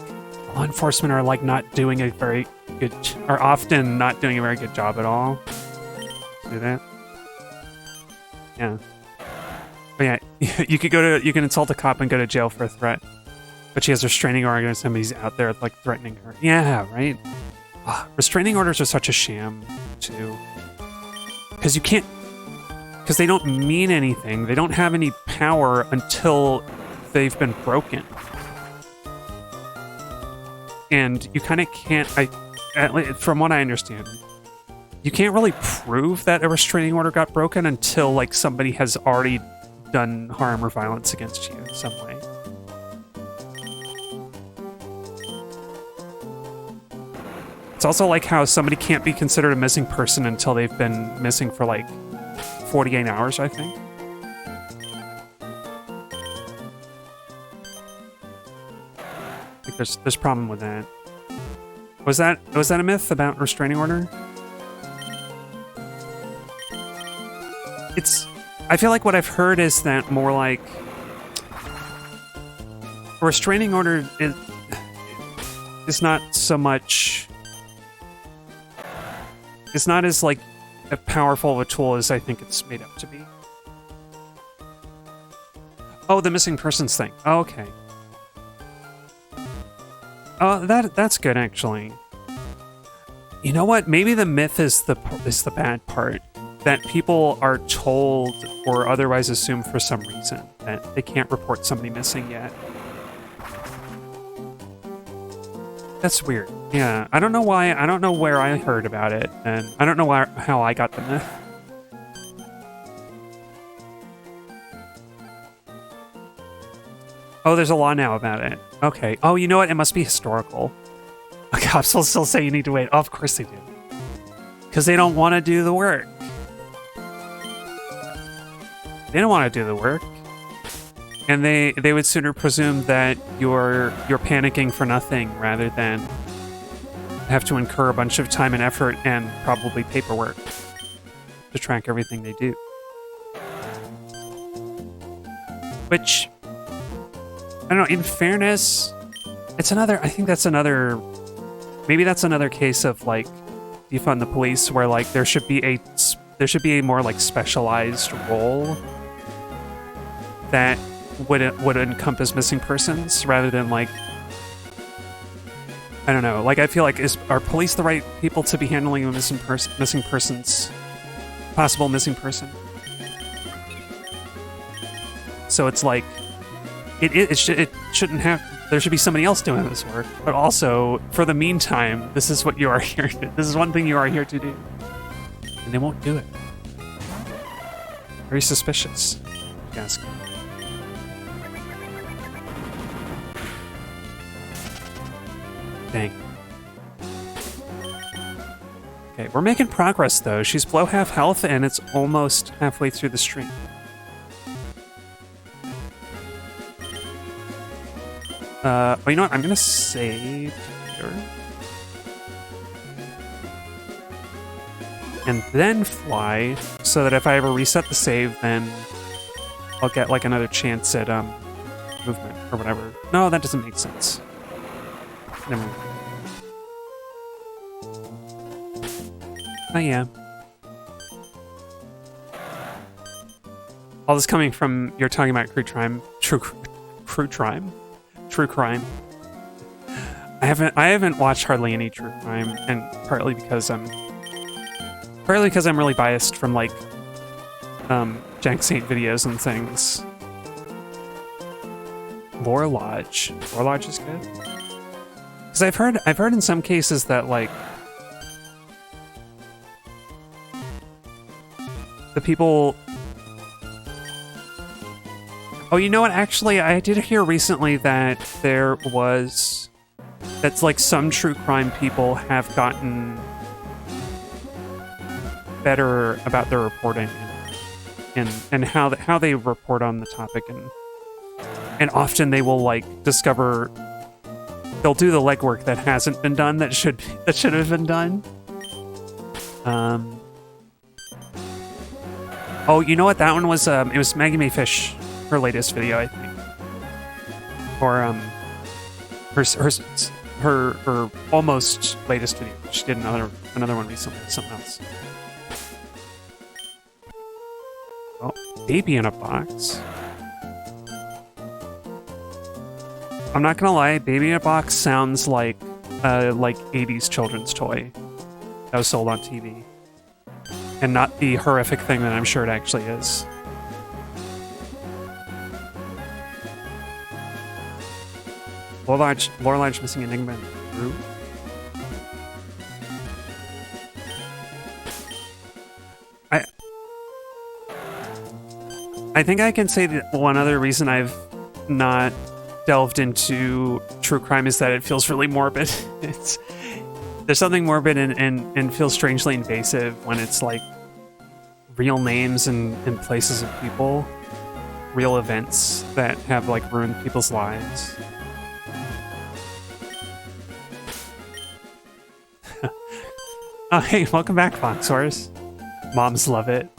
Law enforcement are like not doing a very good, are often not doing a very good job at all. Do that. Yeah. But yeah, you can insult a cop and go to jail for a threat. But she has a restraining order and somebody's out there like threatening her. Yeah, right? Ugh, restraining orders are such a sham, too. Because they don't mean anything. They don't have any power until they've been broken. And you kind of can't, from what I understand, you can't really prove that a restraining order got broken until, like, somebody has already done harm or violence against you in some way. It's also like how somebody can't be considered a missing person until they've been missing for, like, 48 hours, I think. There's a problem with that. Was that a myth about restraining order? I feel like what I've heard is that more like a restraining order is not so much. It's not as like a powerful of a tool as I think it's made up to be. Oh, the missing persons thing. Oh, okay. Oh, that's good, actually. You know what? Maybe the myth is the bad part. That people are told or otherwise assume for some reason that they can't report somebody missing yet. That's weird. Yeah, I don't know why. I don't know where I heard about it, and I don't know how I got the myth. Oh, there's a law now about it. Okay. Oh, you know what? It must be historical. Cops will still say you need to wait. Oh, of course they do. Because they don't want to do the work. They don't want to do the work. And they would sooner presume that you're panicking for nothing rather than have to incur a bunch of time and effort and probably paperwork to track everything they do. Which... I don't know, in fairness, I think that's another, maybe that's another case of, like, defund the police, where, like, there should be a more, like, specialized role that would encompass missing persons, rather than, like, I don't know, like, I feel like, are police the right people to be handling a possible missing person? So it's like, it shouldn't have. There should be somebody else doing this work. But also, for the meantime, this is what you are here. This is one thing you are here to do, and they won't do it. Very suspicious. Yes. Dang. Okay, we're making progress though. She's below half health, and it's almost halfway through the stream. Well, you know what? I'm gonna save here. And then fly, so that if I ever reset the save, then I'll get, like, another chance at, movement, or whatever. No, that doesn't make sense. Never mind. Oh, yeah. All this coming from you're talking about true crime. I haven't watched hardly any true crime, and partly because I'm really biased from like Jack Saint videos and things. Lore Lodge is good. Because I've heard in some cases that like the people. Oh, you know what? Actually, I did hear recently that that's like some true crime people have gotten better about their reporting and how they report on the topic, and often they will like discover they'll do the legwork that hasn't been done that should have been done. Oh, you know what? That one was it was Maggie Mae Fish, her latest video, I think, or her almost latest video. She did another one recently, something else. Oh, baby in a box. I'm not gonna lie, baby in a box sounds like 80s children's toy that was sold on TV, and not the horrific thing that I'm sure it actually is. Lore Lodge missing Enigma in the room. I think I can say that one other reason I've not delved into true crime is that it feels really morbid. There's something morbid and feels strangely invasive when it's like real names and places of people, real events that have like ruined people's lives. Oh, hey, welcome back, Foxhorse. Moms love it.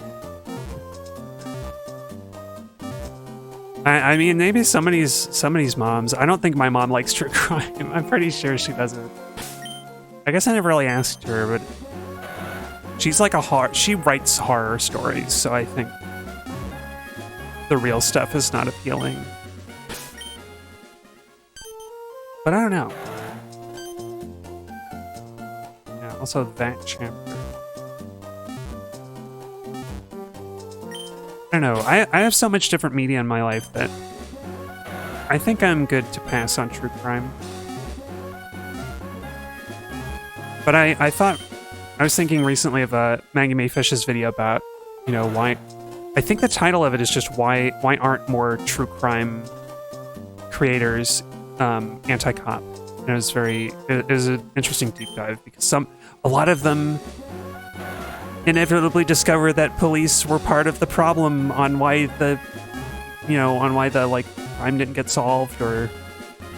I mean, maybe somebody's moms. I don't think my mom likes true crime. I'm pretty sure she doesn't. I guess I never really asked her, but she's like she writes horror stories, so I think the real stuff is not appealing. But I don't know. Yeah, also that chapter. I don't know. I have so much different media in my life that I think I'm good to pass on true crime. But I was thinking recently of Maggie Mae Fish's video about, you know, why. I think the title of it is just why aren't more true crime creators anti-cop? And it was an interesting deep dive because a lot of them inevitably discover that police were part of the problem on why the like crime didn't get solved, or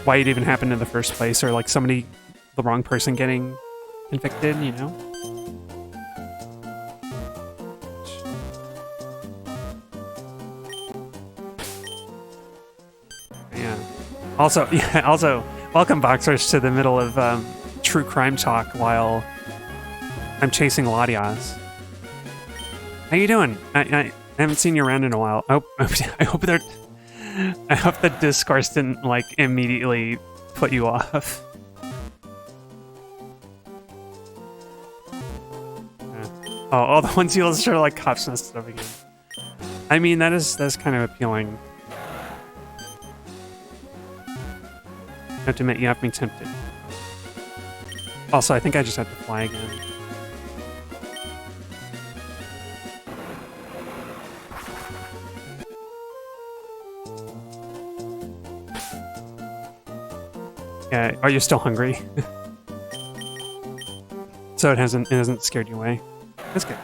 why it even happened in the first place, or like the wrong person getting convicted, you know? Yeah. Also, welcome Boxers to the middle of true crime talk while I'm chasing Latias. How you doing? I haven't seen you around in a while. I hope the discourse didn't like immediately put you off. Yeah. Oh, all the ones you illustrate are like cops and stuff again. I mean, that's kind of appealing. I have to admit, you have me tempted. Also, I think I just had to fly again. Yeah, are you still hungry? So it hasn't scared you away. That's good.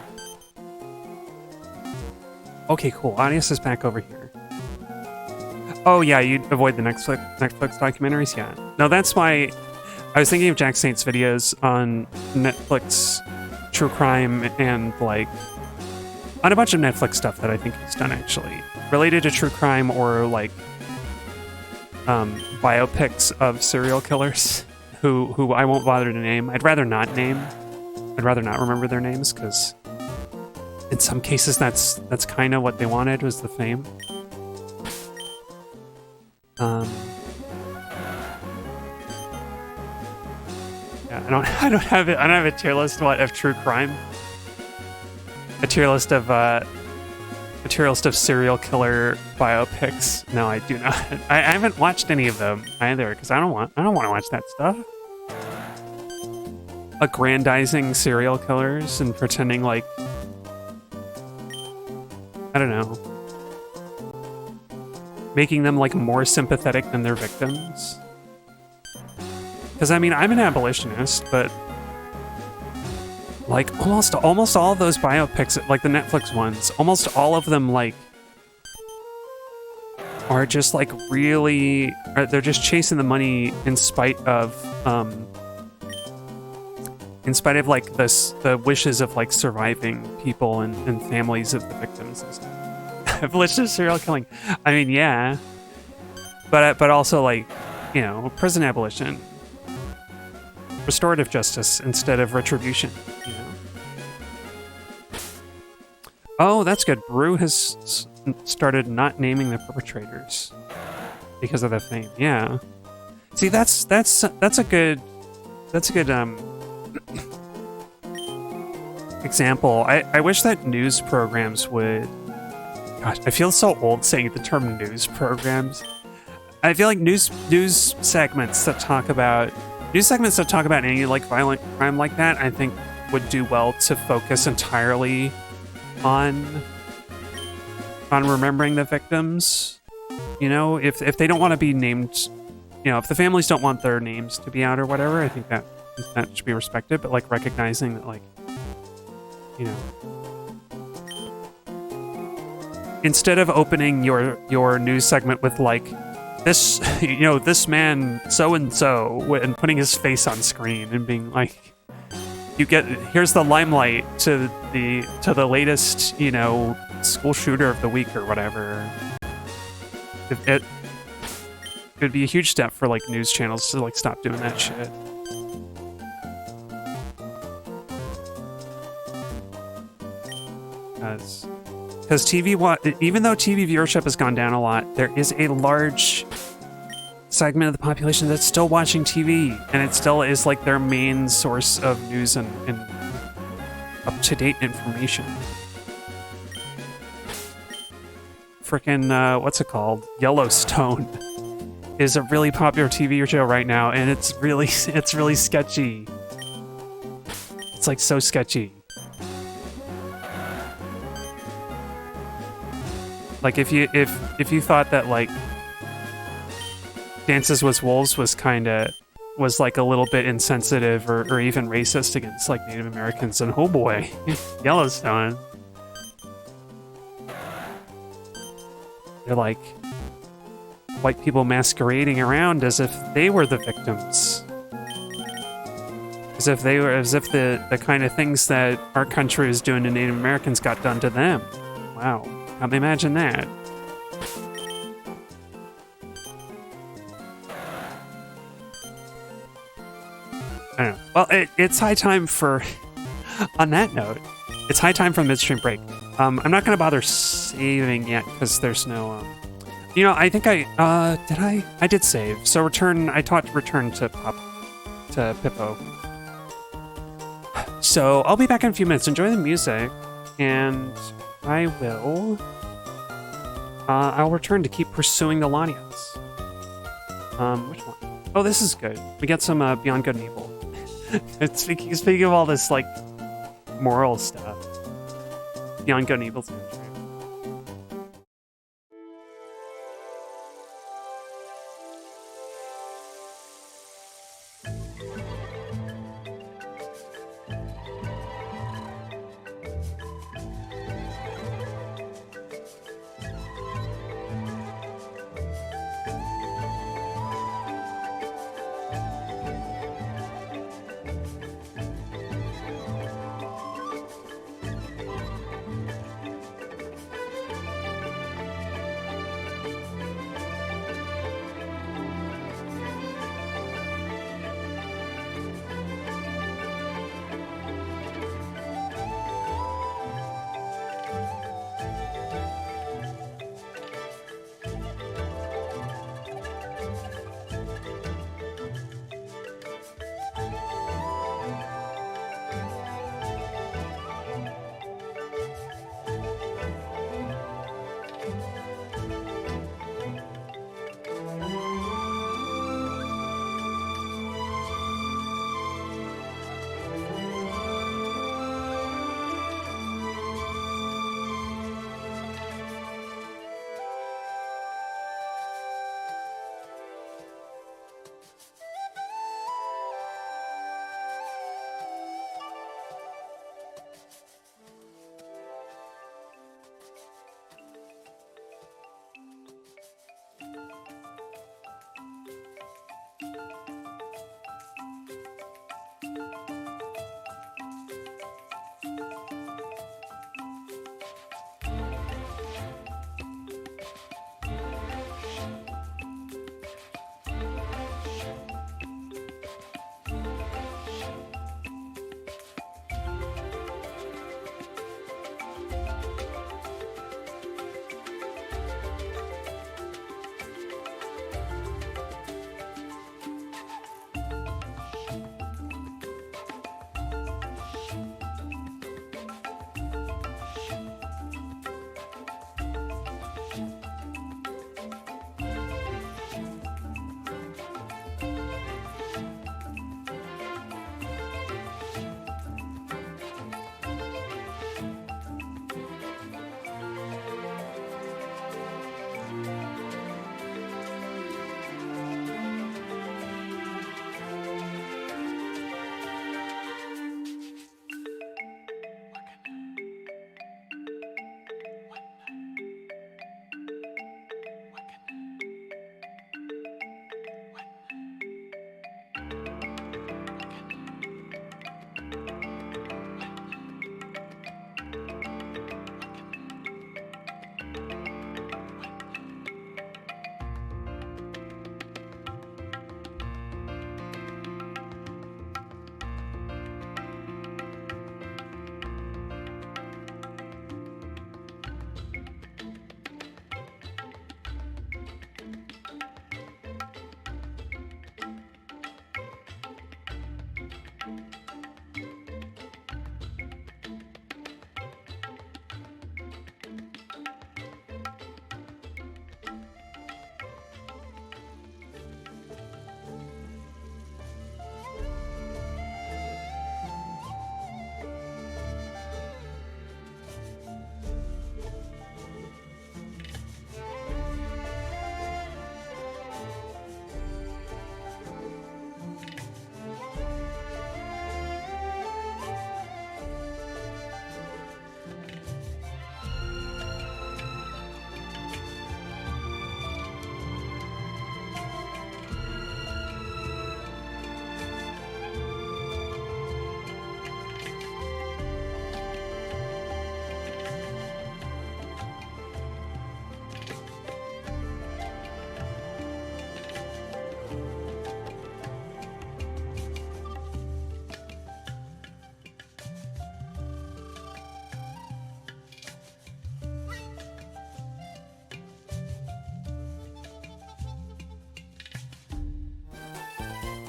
Okay, cool. Latias is back over here. Oh yeah, you'd avoid the Netflix documentaries? Yeah. No, that's why I was thinking of Jack Saint's videos on Netflix true crime and like on a bunch of Netflix stuff that I think he's done actually. Related to true crime or like biopics of serial killers who I won't bother to name. I'd rather not remember their names because in some cases, that's kind of what they wanted, was the fame. Yeah, I don't have a tier list of true crime. A tier list of serial killer biopics. No, I do not. I haven't watched any of them either because I don't want to watch that stuff. Aggrandizing serial killers and pretending like, I don't know, making them like more sympathetic than their victims. Because I mean, I'm an abolitionist, but like almost all of those biopics, like the Netflix ones, almost all of them like are just like really, they're just chasing the money in spite of like the wishes of like surviving people and families of the victims and stuff. Abolitionist serial killing. I mean, yeah, but also like, you know, prison abolition, restorative justice instead of retribution. You know? Oh, that's good. Brew has started not naming the perpetrators because of the fame. Yeah. See, that's a good example. I wish that news programs would. Gosh, I feel so old saying the term news programs. I feel like news segments that talk about any like violent crime like that, I think would do well to focus entirely on remembering the victims. You know, if they don't want to be named, you know, if the families don't want their names to be out or whatever, I think that should be respected. But like recognizing that, like, you know, instead of opening your news segment with like this, you know, this man so and so, and putting his face on screen and being like, here's the limelight to the latest, you know, school shooter of the week or whatever. It would be a huge step for like news channels to like stop doing that shit. Because even though TV viewership has gone down a lot, there is a large segment of the population that's still watching TV, and it still is like their main source of news and up-to-date information. Frickin' what's it called? Yellowstone is a really popular TV show right now, and it's really sketchy. It's like so sketchy. Like if you thought that like Dances with Wolves was like a little bit insensitive or even racist against like Native Americans, and oh boy, Yellowstone. They're like white people masquerading around as if they were the victims. As if the kind of things that our country is doing to Native Americans got done to them. Wow. How'd they imagine that? I don't know. Well, it's high time for... On that note, it's high time for the midstream break. I'm not going to bother saving yet because there's no... You know, I think did I? I did save. So I taught return to Pippo. So I'll be back in a few minutes. Enjoy the music, and I will... I'll return to keep pursuing the Latias. Which one? Oh, this is good. We get some Beyond Good and Evil. Speaking of all this, like, moral stuff. Beyond Good and Evil's good.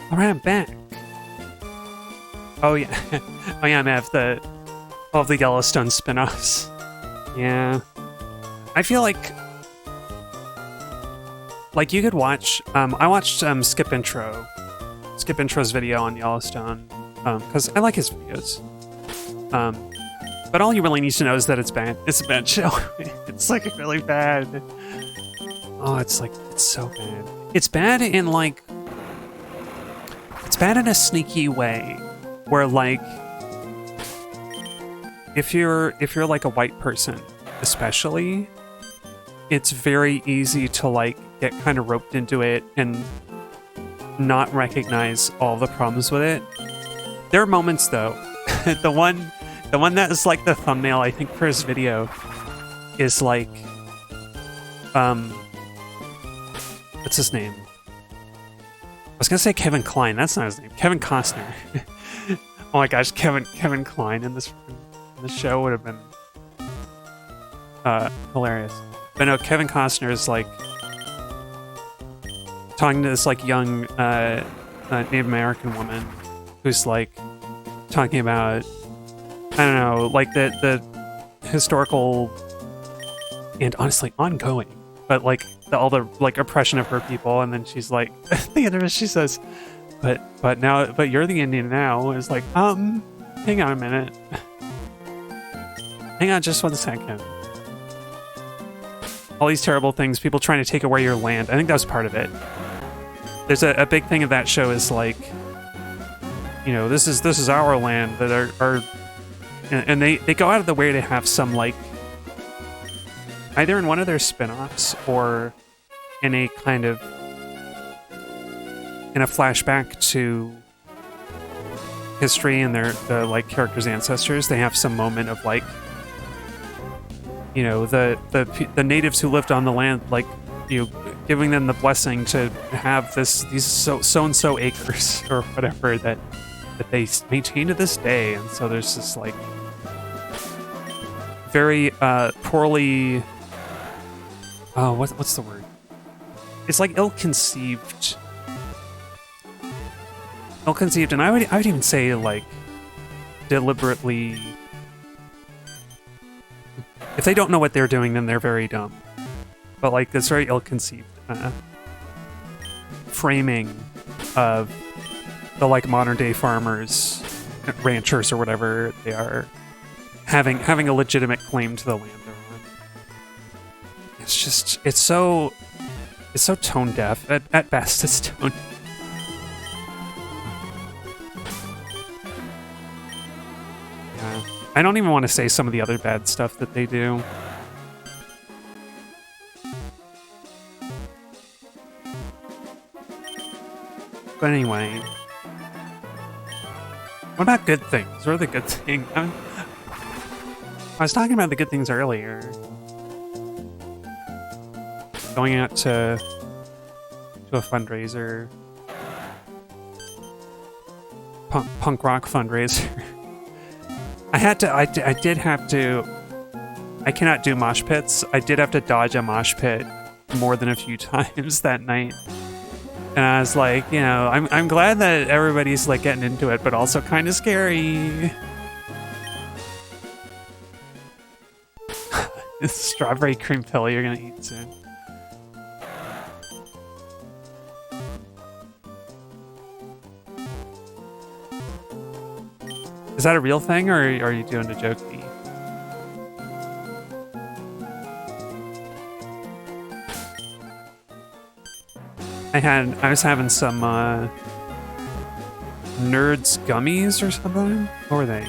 All right, I'm back. Oh yeah, oh yeah, I have all of the Yellowstone spin-offs. Yeah, I feel like you could watch. I watched Skip Intro's video on Yellowstone because I like his videos. But all you really need to know is that it's bad. It's a bad show. It's like really bad. Oh, it's so bad. It's bad in like. It's bad in a sneaky way, where like, if you're like a white person, especially, it's very easy to like get kind of roped into it and not recognize all the problems with it. There are moments though. the one that is like the thumbnail, I think, for his video is like, what's his name? I was gonna say Kevin Kline. That's not his name. Kevin Costner. Oh my gosh, Kevin Kline in this show would have been hilarious. But no, Kevin Costner is like talking to this like young Native American woman who's like talking about, I don't know, like the historical and honestly ongoing, but like all the like oppression of her people. And then she's like, at the end of it, she says, but you're the Indian now. It's like, hang on a minute. Hang on just 1 second. All these terrible things, people trying to take away your land. I think that was part of it. There's a big thing of that show is like, you know, this is our land that are and they go out of the way to have some like, either in one of their spin-offs or in a kind of in a flashback to history and the like characters' ancestors, they have some moment of like, you know, the natives who lived on the land, like, you know, giving them the blessing to have these so and so acres or whatever that they maintain to this day. And so there's this like very poorly, what's the word? It's like ill-conceived, and I would even say like deliberately. If they don't know what they're doing, then they're very dumb. But like this very ill-conceived framing of the like modern-day farmers, ranchers, or whatever they are, having a legitimate claim to the land they're on. It's so tone deaf. At best, it's tone. Yeah. I don't even want to say some of the other bad stuff that they do. But anyway, what about good things? What are the good things? I was talking about the good things earlier. Going out to a fundraiser, punk rock fundraiser. I did have to. I cannot do mosh pits. I did have to dodge a mosh pit more than a few times that night. And I was like, you know, I'm glad that everybody's like getting into it, but also kind of scary. This strawberry cream filly you're gonna eat soon. Is that a real thing, or are you doing a jokey? I was having some Nerds gummies or something. What were they?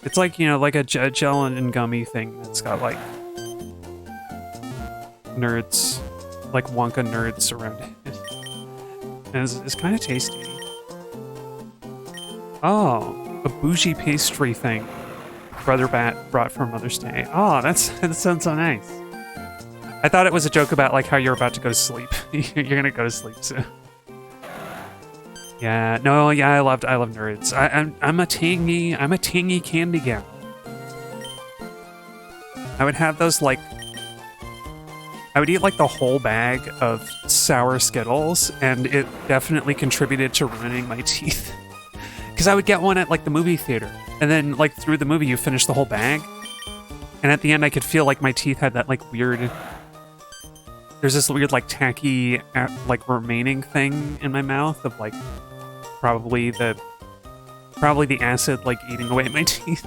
It's like, you know, like a gel and gummy thing that's got like nerds, like Wonka nerds around it. And it's kind of tasty. Oh, a bougie pastry thing Brother Bat brought for Mother's Day. Oh, that sounds so nice. I thought it was a joke about like how you're about to go to sleep. You're gonna go to sleep soon. Yeah, no, yeah, I love nerds. I'm a tangy candy gal. I would have those like I would eat like the whole bag of sour Skittles, and it definitely contributed to ruining my teeth. Because I would get one at like the movie theater, and then like through the movie you finish the whole bag, and at the end I could feel like my teeth had that like weird. There's this weird like tacky like remaining thing in my mouth of like probably the acid like eating away at my teeth.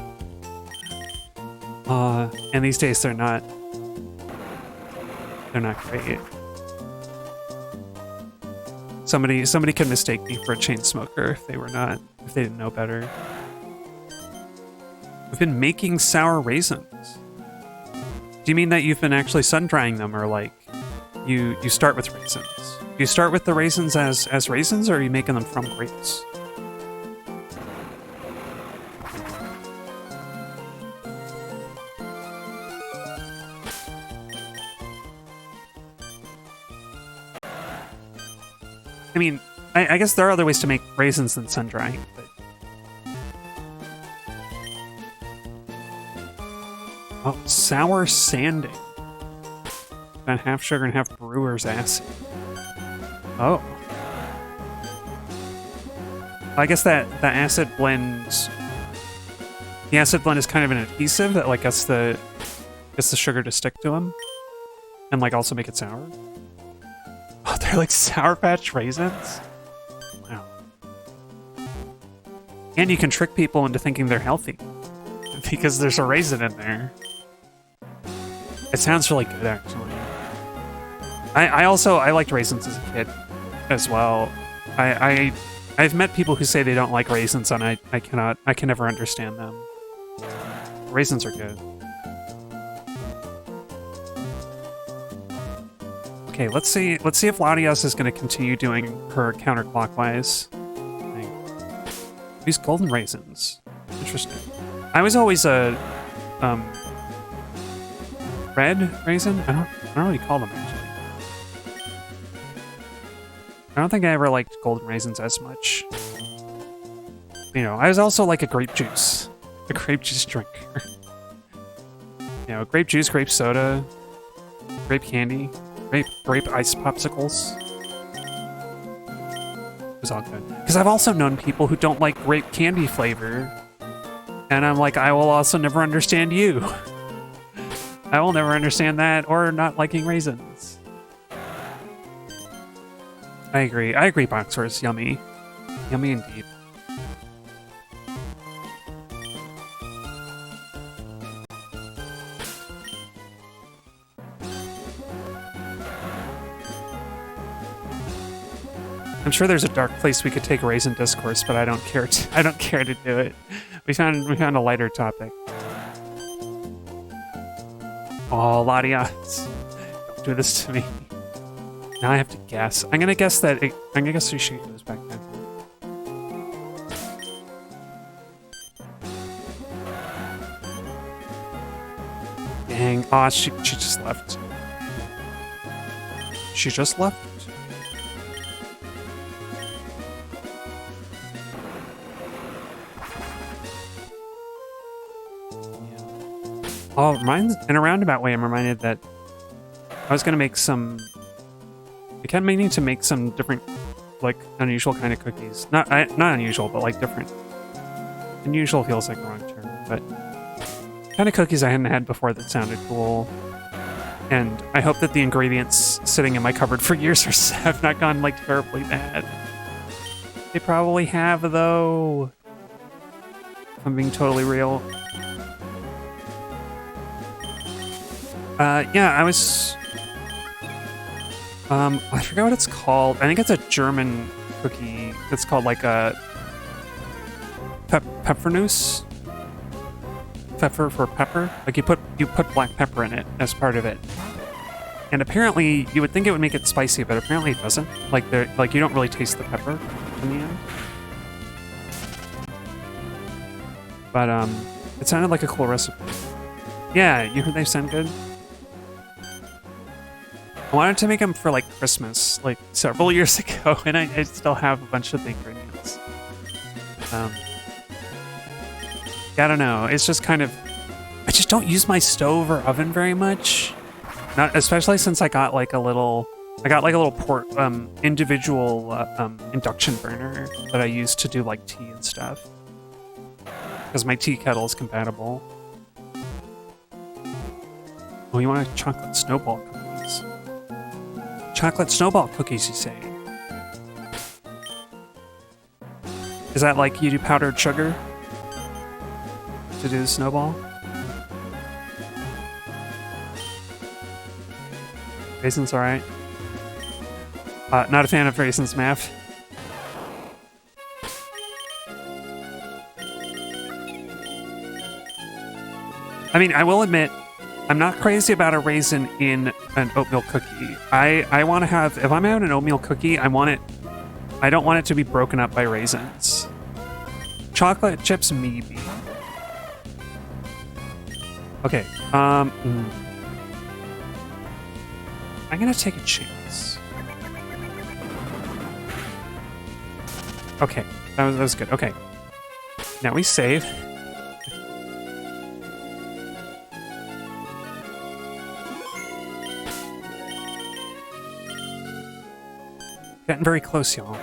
And these days they're not great. Somebody could mistake me for a chain smoker if they didn't know better. We've been making sour raisins. Do you mean that you've been actually sun drying them, or like you start with raisins? Do you start with the raisins as raisins, or are you making them from grapes? I mean, I guess there are other ways to make raisins than sun drying, but... Oh, sour sanding. About half sugar and half brewer's acid. Oh. I guess that the acid blend... The acid blend is kind of an adhesive that like gets the sugar to stick to them. And like also make it sour. Oh, they're like Sour Patch raisins? Wow. And you can trick people into thinking they're healthy. Because there's a raisin in there. It sounds really good, actually. I liked raisins as a kid as well. I've met people who say they don't like raisins, and I can never understand them. Raisins are good. Okay, let's see if Latias is going to continue doing her counterclockwise thing. These golden raisins. Interesting. I was always a red raisin. I don't really call them actually. I don't think I ever liked golden raisins as much. You know, I was also like a grape juice drinker. You know, grape juice, grape soda, grape candy. Grape ice popsicles. It was all good. Because I've also known people who don't like grape candy flavor. And I'm like, I will also never understand you. I will never understand that, or not liking raisins. I agree. Boxer's yummy. Yummy indeed. I'm sure there's a dark place we could take raisin discourse, but I don't care to do it. We found a lighter topic. Oh, Latias, don't do this to me. Now I have to guess. I'm gonna guess Sushi goes back then. Dang. Oh, she just left. She just left? Oh, in a roundabout way, I'm reminded that I was gonna make some. I kept meaning to make some different, like, unusual kind of cookies. Not unusual, but like different. Unusual feels like the wrong term, but kind of cookies I hadn't had before that sounded cool. And I hope that the ingredients sitting in my cupboard for years have not gone like terribly bad. They probably have, though. If I'm being totally real. Yeah, I was... I forgot what it's called. I think it's a German cookie. It's called like a... Pfeffernuss? Pfeffer for pepper? Like you put black pepper in it as part of it. And apparently, you would think it would make it spicy, but apparently it doesn't. Like you don't really taste the pepper in the end. But, it sounded like a cool recipe. Yeah, you heard they sound good? I wanted to make them for, like, Christmas, like, several years ago, and I still have a bunch of the ingredients. Yeah, I don't know. It's just kind of... I just don't use my stove or oven very much. Not especially since I got like a little individual induction burner that I use to do like tea and stuff. Because my tea kettle is compatible. Oh, you want a chocolate snowball cookies? Chocolate snowball cookies, you say? Is that like you do powdered sugar to do the snowball? Raisins, alright. Not a fan of raisins, Mav. I mean, I will admit, I'm not crazy about a raisin in an oatmeal cookie. I want to have, if I'm having an oatmeal cookie, I don't want it to be broken up by raisins. Chocolate chips, maybe. Okay, I'm gonna take a chance. Okay, that was good. Okay, now we save. Getting very close, y'all.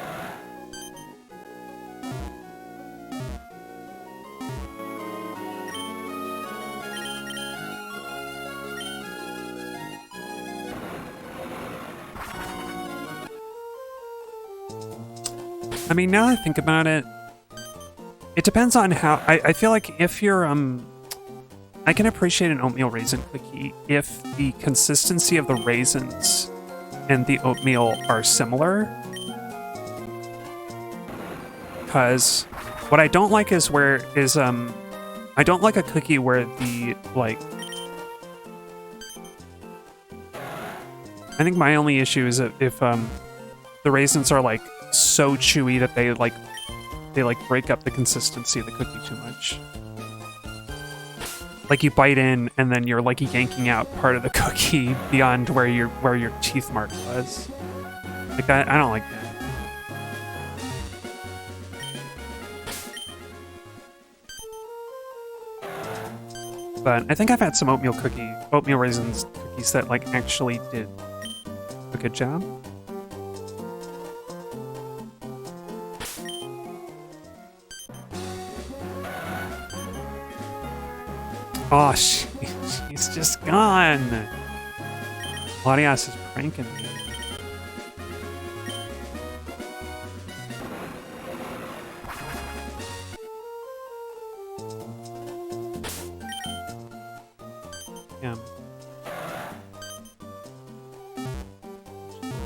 I mean, now that I think about it, it depends on how... I feel like if you're... I can appreciate an oatmeal raisin cookie if the consistency of the raisins and the oatmeal are similar. Because what I don't like is I don't like a cookie where the, like... I think my only issue is if the raisins are, like, so chewy that they break up the consistency of the cookie too much. Like you bite in and then you're like yanking out part of the cookie beyond where your teeth mark was. Like that, I don't like that. But I think I've had some oatmeal raisins cookies that like actually did a good job. Oh, she's just gone. Latias is pranking me. Yeah.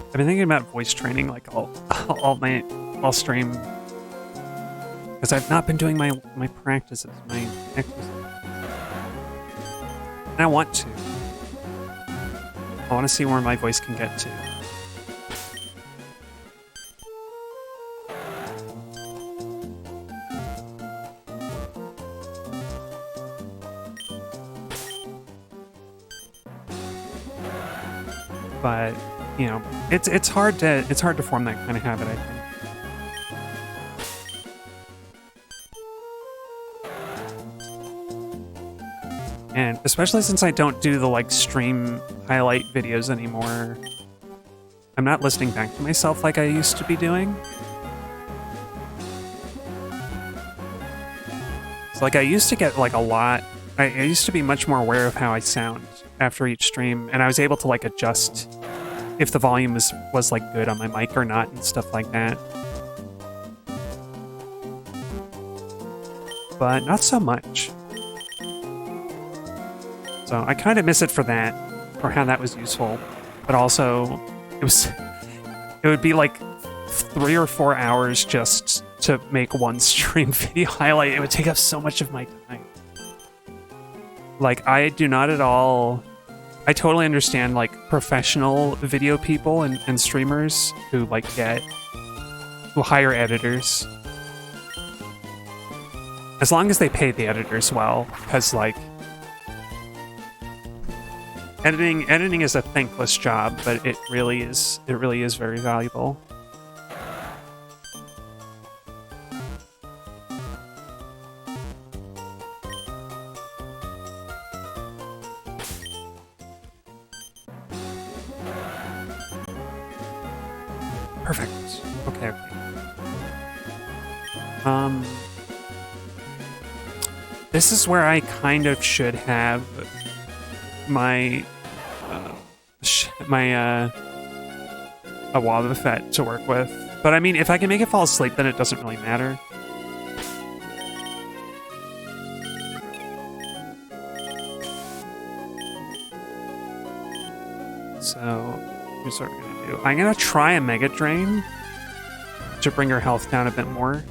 I've been thinking about voice training like all stream, because I've not been doing my practices, my exercises. And I want to. I want to see where my voice can get to. But, you know, it's hard to form that kind of habit, I think. And especially since I don't do the like stream highlight videos anymore, I'm not listening back to myself like I used to be doing. So like I used to get like a lot, I used to be much more aware of how I sound after each stream, and I was able to like adjust if the volume was like good on my mic or not and stuff like that. But not so much. So I kind of miss it for that, for how that was useful. But also, it would be like 3 or 4 hours just to make one stream video highlight. It would take up so much of my time. Like, I do not at all... I totally understand, like, professional video people and streamers who, like, who hire editors. As long as they pay the editors well, because, like, Editing is a thankless job, but it really is very valuable. perfect. Okay. This is where I kind of should have my a Wobbuffet to work with. But I mean, if I can make it fall asleep, then it doesn't really matter. So here's what we're gonna do. I'm gonna try a Mega Drain to bring her health down a bit more.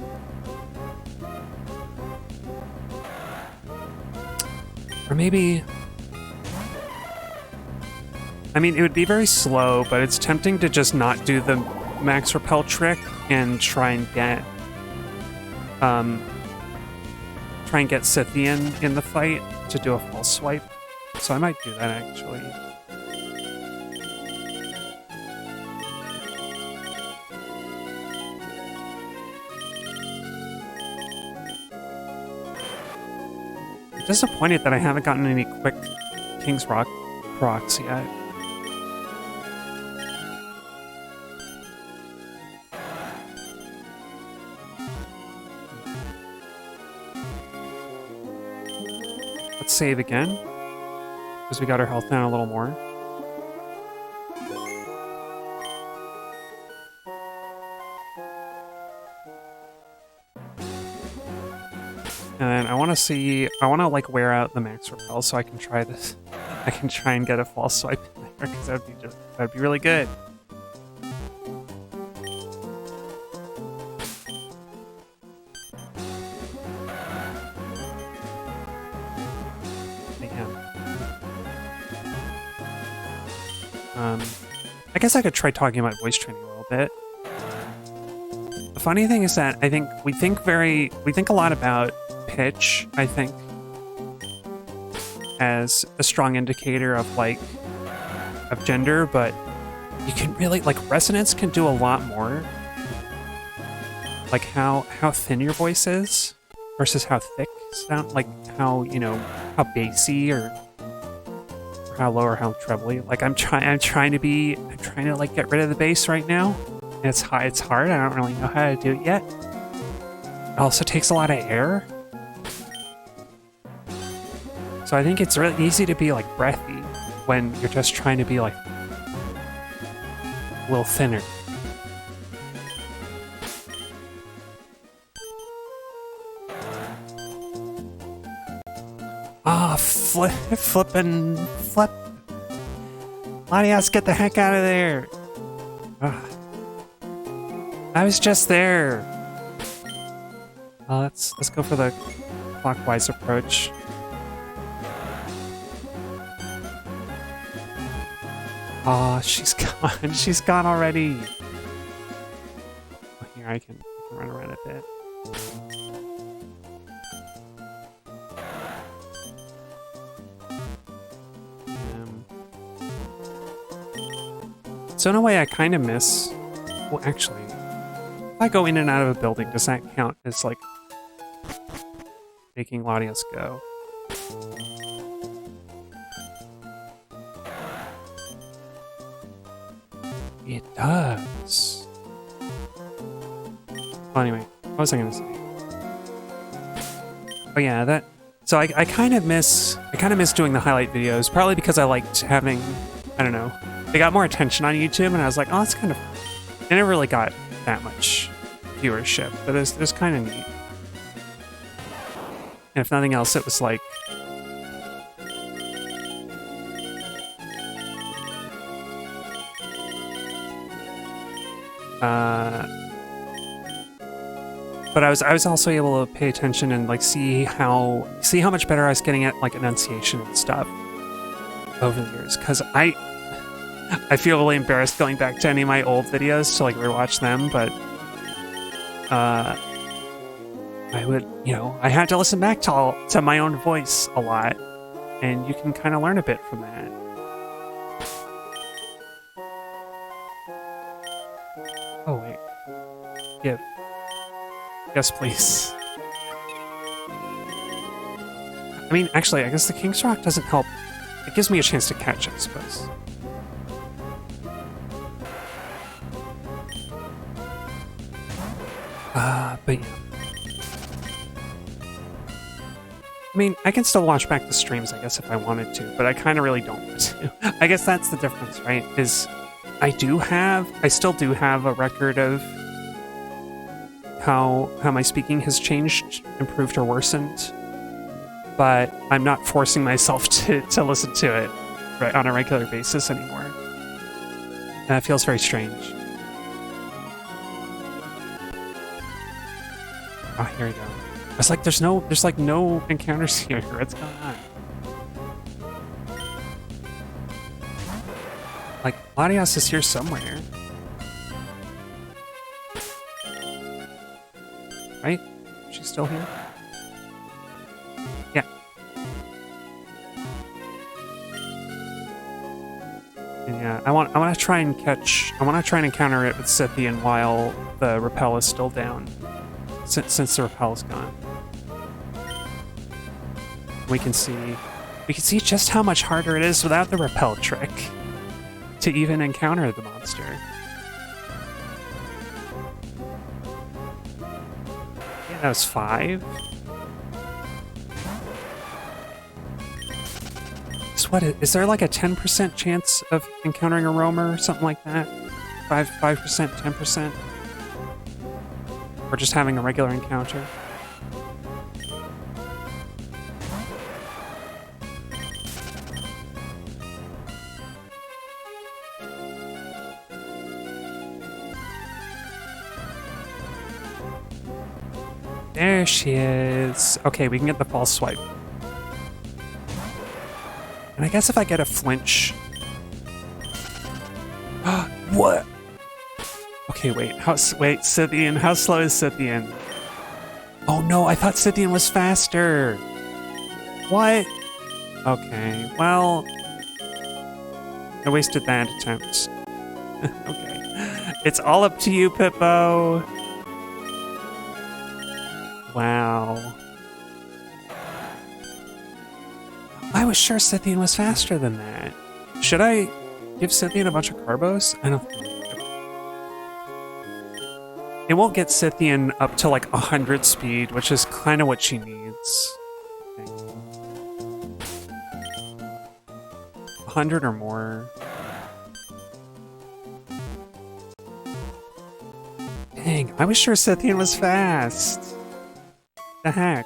Or maybe... I mean, it would be very slow, but it's tempting to just not do the max repel trick and try and get Scythian in the fight to do a false swipe. So I might do that actually. I'm disappointed that I haven't gotten any quick King's Rock procs yet. Let's save again, because we got our health down a little more. And then I want to like wear out the max repel so I can try this. I can try and get a false swipe in there, because that'd be really good. I guess I could try talking about voice training a little bit. The funny thing is that I think we think a lot about pitch, I think, as a strong indicator of gender, but you can really, like, resonance can do a lot more. Like how thin your voice is versus how thick sound, like how, you know, how bassy or how low or how trebly. Like I'm trying to like get rid of the bass right now. And it's hard. I don't really know how to do it yet. It also takes a lot of air. So I think it's really easy to be like breathy when you're just trying to be like a little thinner. Flip. Latias, get the heck out of there. I was just there. Let's go for the clockwise approach. She's gone. She's gone already. Here, I can run around a bit. So in a way, I kind of miss... Well, actually, if I go in and out of a building, does that count as, like, making Latias go? It does. Well, anyway, what was I going to say? Oh yeah, that... So I kind of miss doing the highlight videos, probably because I liked having, I don't know, they got more attention on YouTube, and I was like, oh, that's kind of... They never really got that much viewership, but it was kind of neat. And if nothing else, it was like... But I was also able to pay attention and like see how much better I was getting at like enunciation and stuff over the years, because I feel really embarrassed going back to any of my old videos to like rewatch them, but I would, you know, I had to listen back to my own voice a lot, and you can kind of learn a bit from that. Oh wait, give. Yes, please. I mean, actually, I guess the King's Rock doesn't help. It gives me a chance to catch, I suppose. But yeah. I mean, I can still watch back the streams, I guess, if I wanted to, but I kind of really don't want to. I guess that's the difference, right? Is I still do have a record of how my speaking has changed, improved, or worsened, but I'm not forcing myself to listen to it right on a regular basis anymore. And that feels very strange. Oh, here we go. It's like there's like no encounters here. What's going on? Like Latias is here somewhere. Right? She's still here? Yeah. And yeah, I want to try and encounter it with Scythian while the rappel is still down. Since the rappel's gone. We can see just how much harder it is without the rappel trick to even encounter the monster. Yeah, that was 5. So what is there like a 10% chance of encountering a roamer or something like that? 5%, 10%? Or just having a regular encounter? There she is. Okay, we can get the false swipe. And I guess if I get a flinch... What? Okay, wait, Scythian. How slow is Scythian? Oh no, I thought Scythian was faster. What? Okay, well... I wasted that attempt. Okay. It's all up to you, Pippo. Wow. I was sure Scythian was faster than that. Should I give Scythian a bunch of carbos? I don't think it won't get Scythian up to like 100 speed, which is kind of what she needs. 100 or more. Dang, I was sure Scythian was fast. The heck?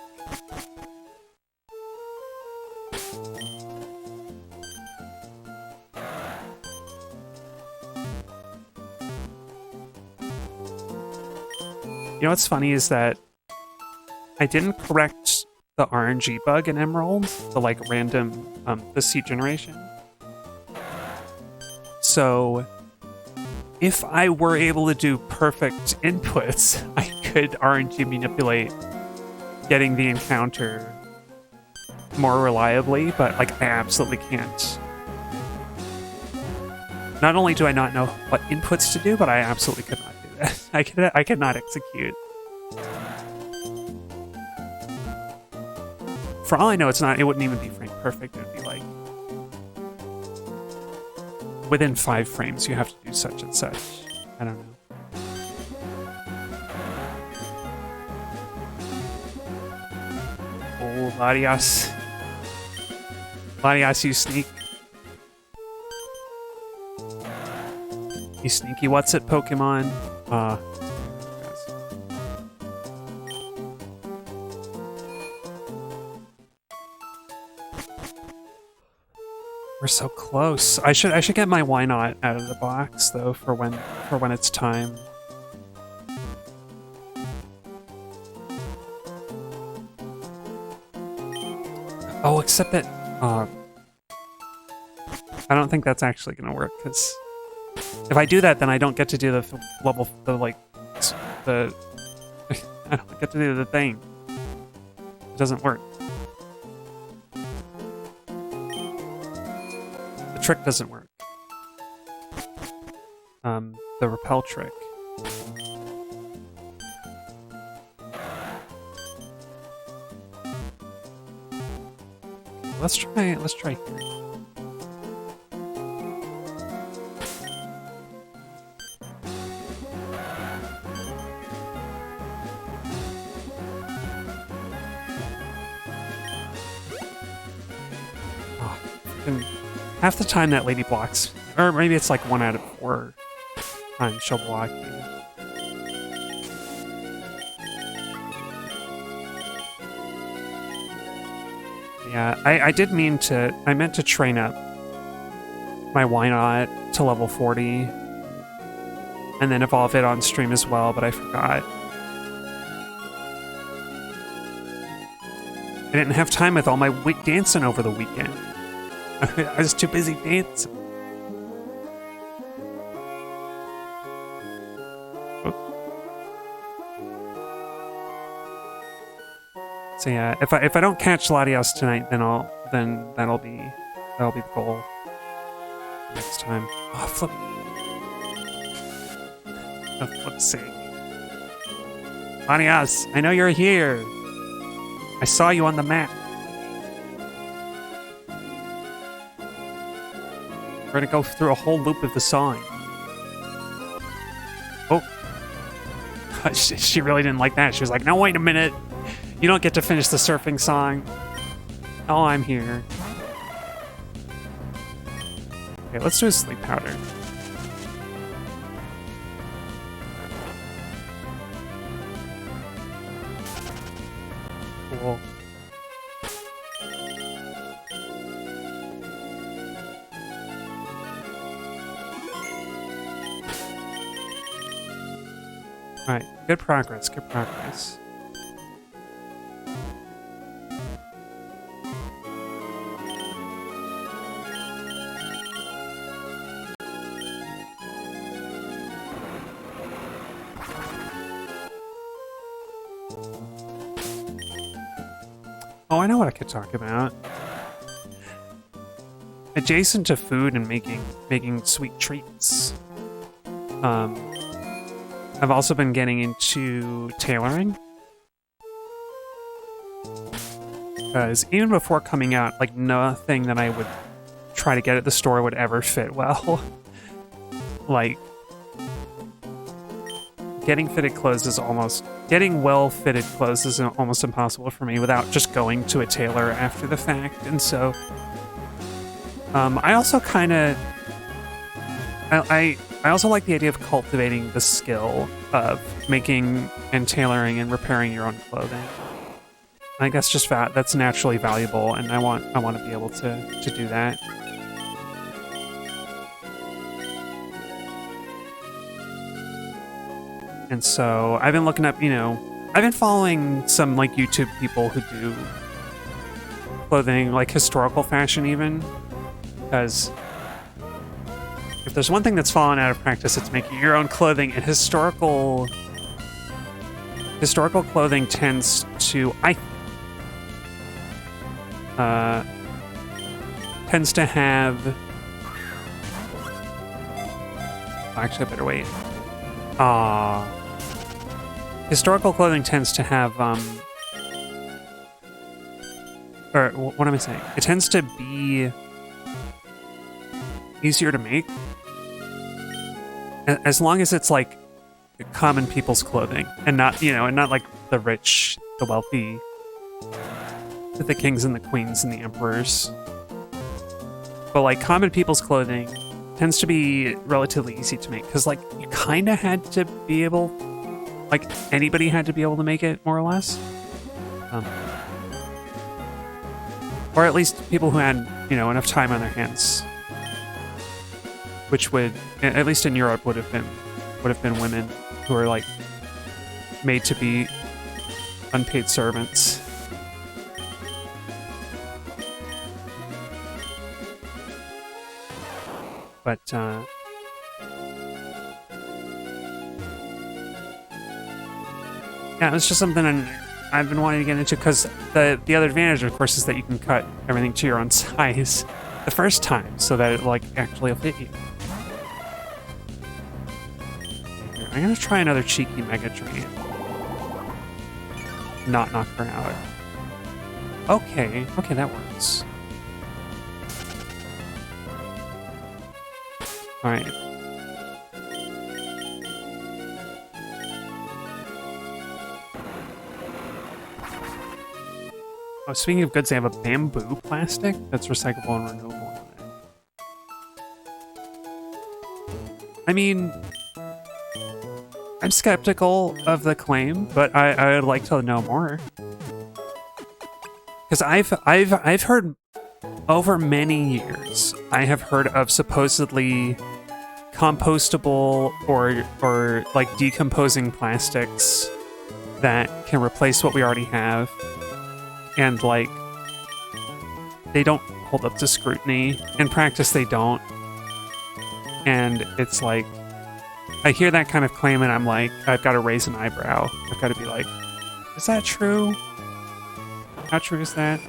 You know what's funny is that I didn't correct the RNG bug in Emerald, the like random the seed generation. So if I were able to do perfect inputs, I could RNG manipulate getting the encounter more reliably, but like I absolutely can't. Not only do I not know what inputs to do, but I absolutely could not do that. I could not execute. For all I know, it wouldn't even be frame perfect. It would be like within 5 frames you have to do such and such. I don't know. Oh, Latias. Latias, you sneak. You sneaky what's it, Pokemon? We're so close. I should get my why not out of the box though for when it's time. Oh, except that I don't think that's actually gonna work, because if I do that, then I don't get to do the level, I don't get to do the thing. It doesn't work. The trick doesn't work. The repel trick. Let's try here. And half the time that lady blocks, or maybe it's like 1 out of 4 times she'll block you. Yeah, I meant to train up my Why Not to level 40 and then evolve it on stream as well, but I forgot. I didn't have time with all my dancing over the weekend. I was too busy dancing. So yeah, if I don't catch Latias tonight, then that'll be the goal next time. Oh, flip! For flip's sake, Latias, I know you're here. I saw you on the map. We're gonna go through a whole loop of the song. Oh, she really didn't like that. She was like, "No, wait a minute." You don't get to finish the surfing song. Oh, I'm here. Okay, let's do a sleep powder. Cool. Alright, good progress, good progress. Oh, I know what I could talk about. Adjacent to food and making sweet treats. I've also been getting into tailoring. Because even before coming out, like nothing that I would try to get at the store would ever fit well. Like, getting well-fitted clothes is almost impossible for me without just going to a tailor after the fact. And so, I also kind of, I also like the idea of cultivating the skill of making and tailoring and repairing your own clothing. I think that's naturally valuable, and I want to be able to do that. And so I've been looking up, I've been following some like YouTube people who do clothing, like historical fashion even, because if there's one thing that's fallen out of practice, it's making your own clothing, and historical clothing tends to, tends to have, actually I better wait. Historical clothing tends to have, or what am I saying? It tends to be easier to make, as long as it's like common people's clothing, and not, and not like the rich, the wealthy, the kings and the queens and the emperors. But like common people's clothing tends to be relatively easy to make, because like you kind of had to be able, like anybody had to be able to make it more or less, or at least people who had enough time on their hands, which would, at least in Europe, would have been women who are like made to be unpaid servants. But yeah, it's just something I've been wanting to get into, because the other advantage, of course, is that you can cut everything to your own size the first time, so that it like actually will fit you. Here, I'm gonna try another cheeky Mega Drain. Not knock her out. Okay, that works. All right. Oh, speaking of goods, they have a bamboo plastic that's recyclable and renewable. I mean, I'm skeptical of the claim, but I would like to know more. Because I've heard over many years, I have heard of supposedly compostable or like decomposing plastics that can replace what we already have, and like they don't hold up to scrutiny. In practice, they don't. And it's like, I hear that kind of claim and I'm like, I've got to raise an eyebrow. I've got to be like, is that true? How true is that?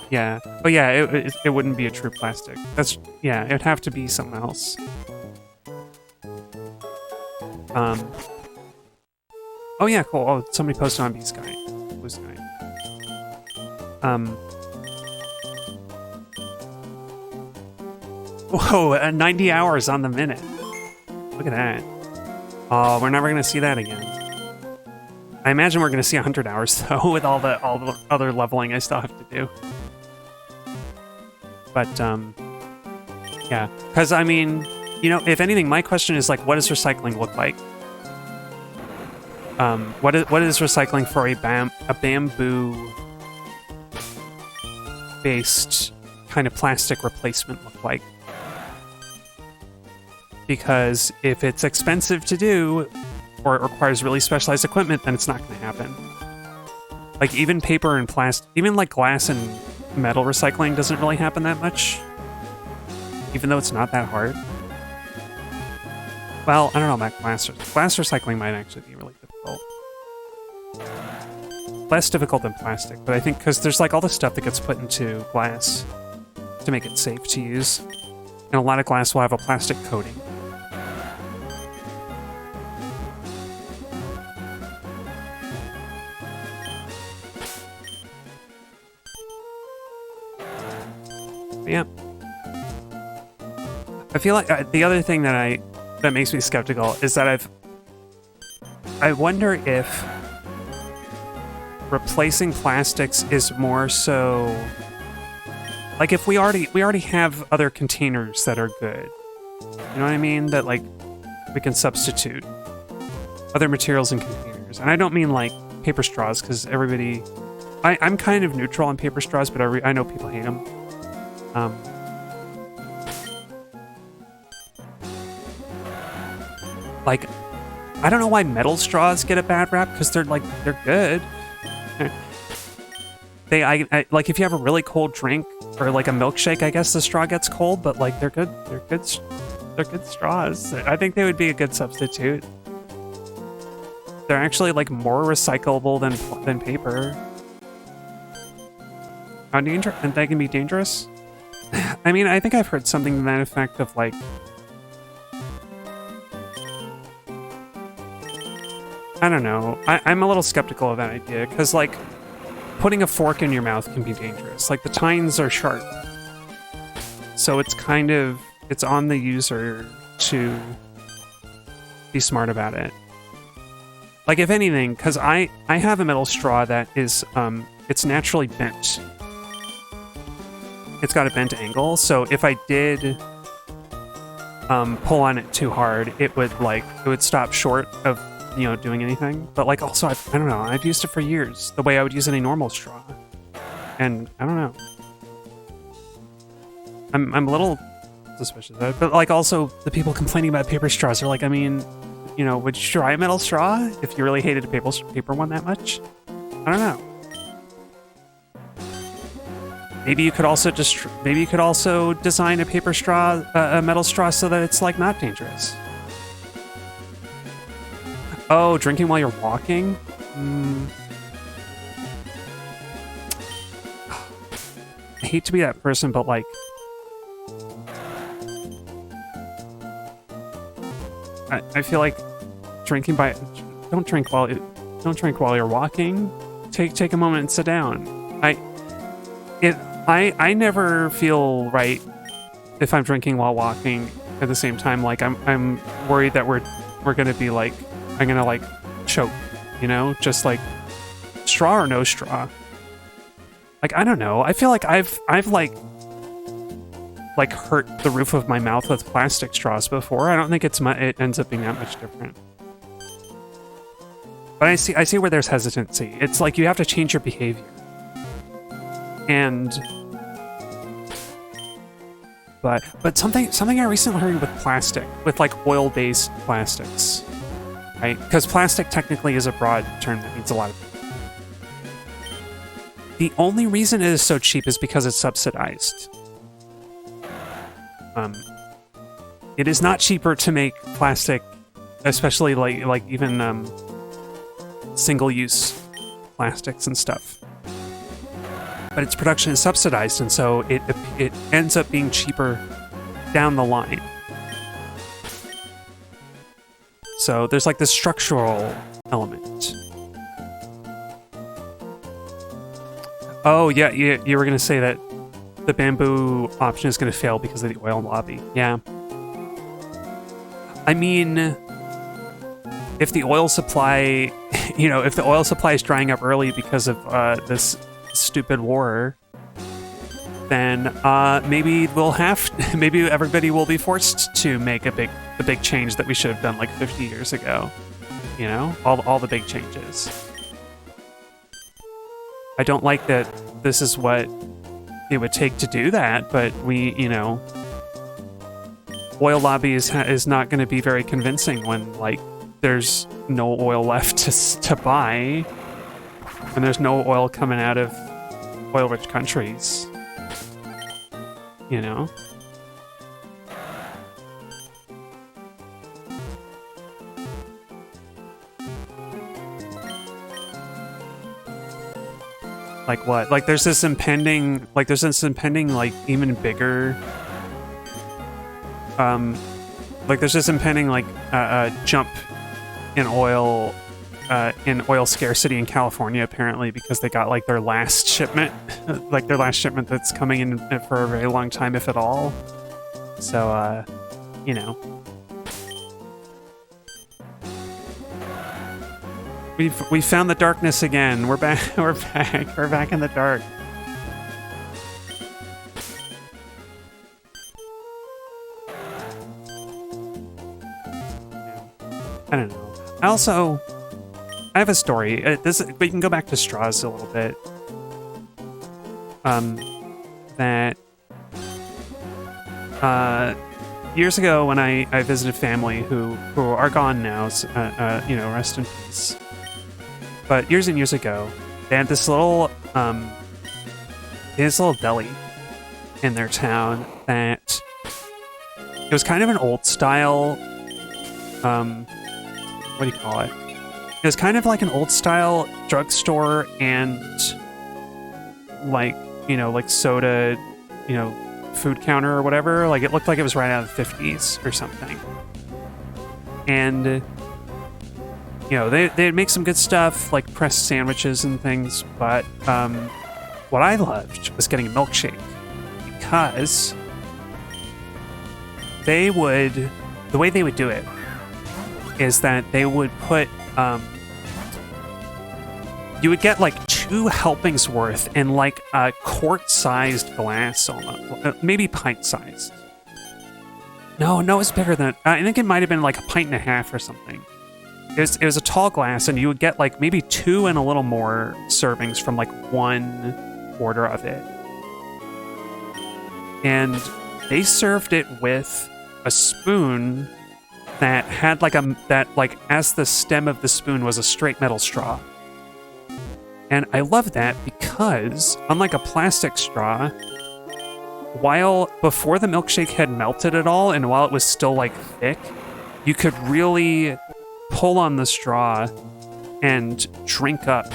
Yeah. But yeah, it wouldn't be a true plastic. That's, yeah, it'd have to be something else. Oh yeah, cool. Oh, somebody posted on Blue Sky. Whoa, 90 hours on the minute. Look at that. Oh, we're never gonna see that again. I imagine we're gonna see 100 hours though, with all the other leveling I still have to do. But yeah, because I mean, you know, if anything, my question is like, what does recycling look like? What is recycling for a bamboo-based kind of plastic replacement look like? Because if it's expensive to do, or it requires really specialized equipment, then it's not going to happen. Like even paper and plastic, even like glass and metal recycling doesn't really happen that much, even though it's not that hard. Well, I don't know about glass. Glass recycling might actually be really difficult. Less difficult than plastic, but I think because there's like all the stuff that gets put into glass to make it safe to use. And a lot of glass will have a plastic coating. But yeah. I feel like the other thing that makes me skeptical is that I wonder if replacing plastics is more so like if we already have other containers that are good. You know what I mean? That like we can substitute other materials in containers. And I don't mean like paper straws, because everybody I'm kind of neutral on paper straws, but I know people hate them. Like, I don't know why metal straws get a bad rap, because they're good. I like if you have a really cold drink or like a milkshake, I guess the straw gets cold, but like they're good straws. I think they would be a good substitute. They're actually like more recyclable than paper. How dangerous? And they can be dangerous? I mean, I think I've heard something to that effect of like, I don't know. I'm a little skeptical of that idea, because like putting a fork in your mouth can be dangerous. Like the tines are sharp. So it's it's on the user to be smart about it. Like if anything, because I have a metal straw that is, it's naturally bent. It's got a bent angle, so if I did pull on it too hard, it would stop short of, you know, doing anything. But like also, I don't know, I've used it for years the way I would use any normal straw, and I don't know. I'm a little suspicious of it, but like also the people complaining about paper straws are like, I mean, you know, would you try a metal straw if you really hated a paper one that much? I don't know. Maybe you could also design a paper straw, a metal straw, so that it's like not dangerous. Oh, drinking while you're walking? I hate to be that person, but like, I feel like don't drink while you're walking. Take a moment and sit down. I never feel right if I'm drinking while walking at the same time. Like I'm worried that we're gonna be like, I'm gonna like choke, you know, just like straw or no straw. Like, I don't know. I feel like I've like like hurt the roof of my mouth with plastic straws before. I don't think it ends up being that much different. But I see where there's hesitancy. It's like you have to change your behavior. But something I recently heard with plastic, with like oil-based plastics, right? Because plastic technically is a broad term that means a lot of things. The only reason it is so cheap is because it's subsidized. It is not cheaper to make plastic, especially like even single-use plastics and stuff. But its production is subsidized, and so it ends up being cheaper down the line. So there's like this structural element. Oh yeah, you were gonna say that the bamboo option is gonna fail because of the oil lobby. Yeah. I mean, if the oil supply, if the oil supply is drying up early because of this stupid war, then maybe maybe everybody will be forced to make the big change that we should have done like 50 years ago. All the big changes. I don't like that this is what it would take to do that, but oil lobby is not going to be very convincing when like there's no oil left to buy, and there's no oil coming out of oil-rich countries. Like what? Like there's this impending like even bigger like there's this impending like jump in oil scarcity in California, apparently, because they got like their last shipment that's coming in for a very long time, if at all. So we found the darkness again. We're back. We're back in the dark. I don't know. I have a story. We can go back to straws a little bit. That years ago when I visited family who are gone now, so, rest in peace. But years and years ago, they had this little deli in their town that it was kind of an old style. What do you call it? It was kind of like an old style drugstore and like soda, food counter or whatever. Like it looked like it was right out of the 50s or something. And they'd make some good stuff, like pressed sandwiches and things, but what I loved was getting a milkshake, because the way they would do it is that they would put, you would get like 2 helpings worth in like a quart-sized glass, almost, maybe pint-sized. No, it's bigger than, I think it might have been like a pint and a half or something. It was a tall glass, and you would get like maybe 2 and a little more servings from like 1 order of it. And they served it with a spoon that had as the stem of the spoon was a straight metal straw. And I love that because, unlike a plastic straw, before the milkshake had melted at all, and while it was still like thick, you could really pull on the straw and drink up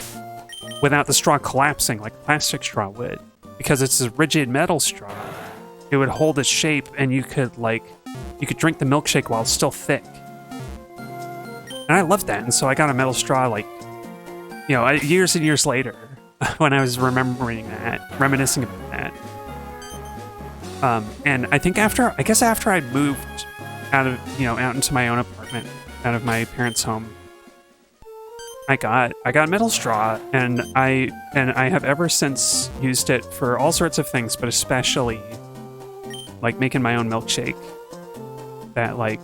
without the straw collapsing like a plastic straw would. Because it's a rigid metal straw, it would hold its shape, and you could drink the milkshake while it's still thick. And I loved that, and so I got a metal straw years and years later when I was reminiscing about that. And I think after I moved out into my own apartment, out of my parents' home, I got metal straw, and I have ever since used it for all sorts of things, but especially like making my own milkshake. That like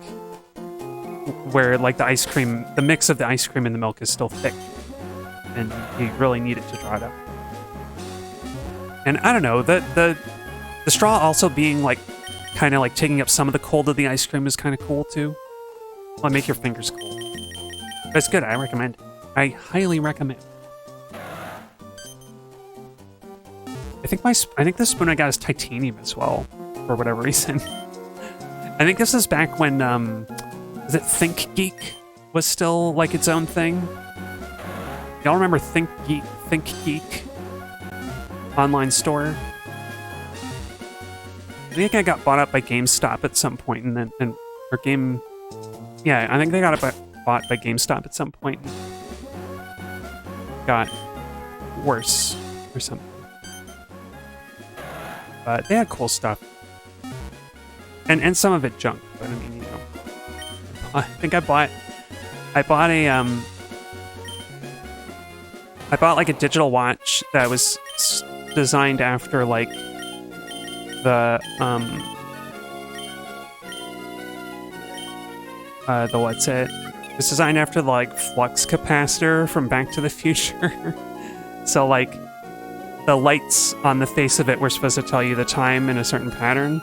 where like the ice cream, the mix of the ice cream and the milk is still thick, and you really need it to draw it up. And I don't know, the straw also being like kind of like taking up some of the cold of the ice cream is kind of cool too. Well, make your fingers cold. But it's good. I recommend. I highly recommend. I think the spoon I got is titanium as well, for whatever reason. I think this is back when is it Think Geek was still like its own thing? Y'all remember Think Geek online store? I think I got bought up by GameStop at some point, and then yeah, I think they got bought by GameStop at some point. Got worse or something. But they had cool stuff. And some of it junk, but I mean, you know. I think I bought like a digital watch that was designed after like the what's it? It's designed after the like flux capacitor from Back to the Future. So like the lights on the face of it were supposed to tell you the time in a certain pattern.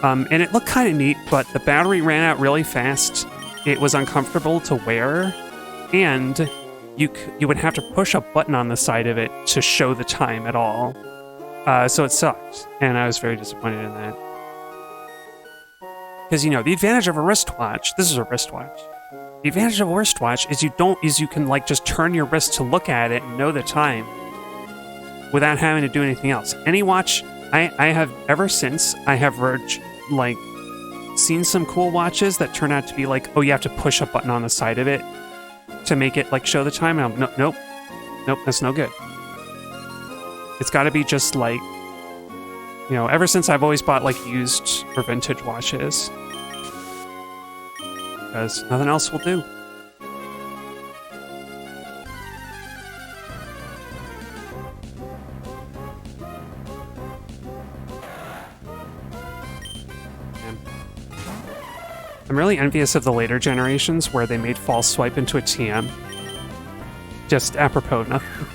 And it looked kind of neat, but the battery ran out really fast. It was uncomfortable to wear, and you would have to push a button on the side of it to show the time at all. So it sucked, and I was very disappointed in that. Because, you know, the advantage of a wristwatch, this is a wristwatch. The advantage of a wristwatch is you can like just turn your wrist to look at it and know the time without having to do anything else. Any watch I have ever since I have like seen some cool watches that turn out to be like, oh, you have to push a button on the side of it to make it like show the time. And I'm nope, that's no good. It's got to be just like, you know, ever since I've always bought like used or vintage watches because nothing else will do. I'm really envious of the later generations where they made false swipe into a TM. Just apropos of nothing.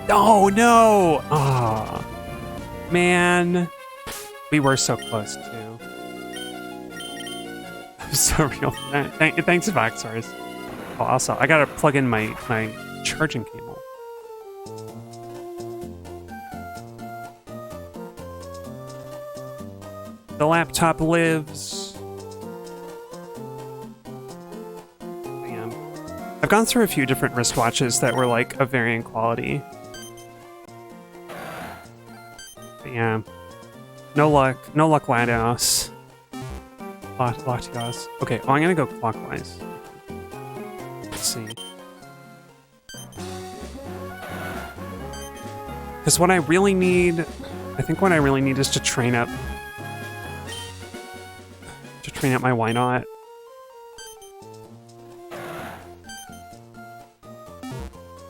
Oh no! Aw. Man. We were so close too. I'm so real. Thanks, Vaxars. Oh, also, I gotta plug in my charging cable. The laptop lives. Damn. I've gone through a few different wristwatches that were like of varying quality. But yeah. No luck, Latias. Latias. Okay, well, I'm gonna go clockwise. Let's see. Because what I really need, I think what I really need is to train up my why not.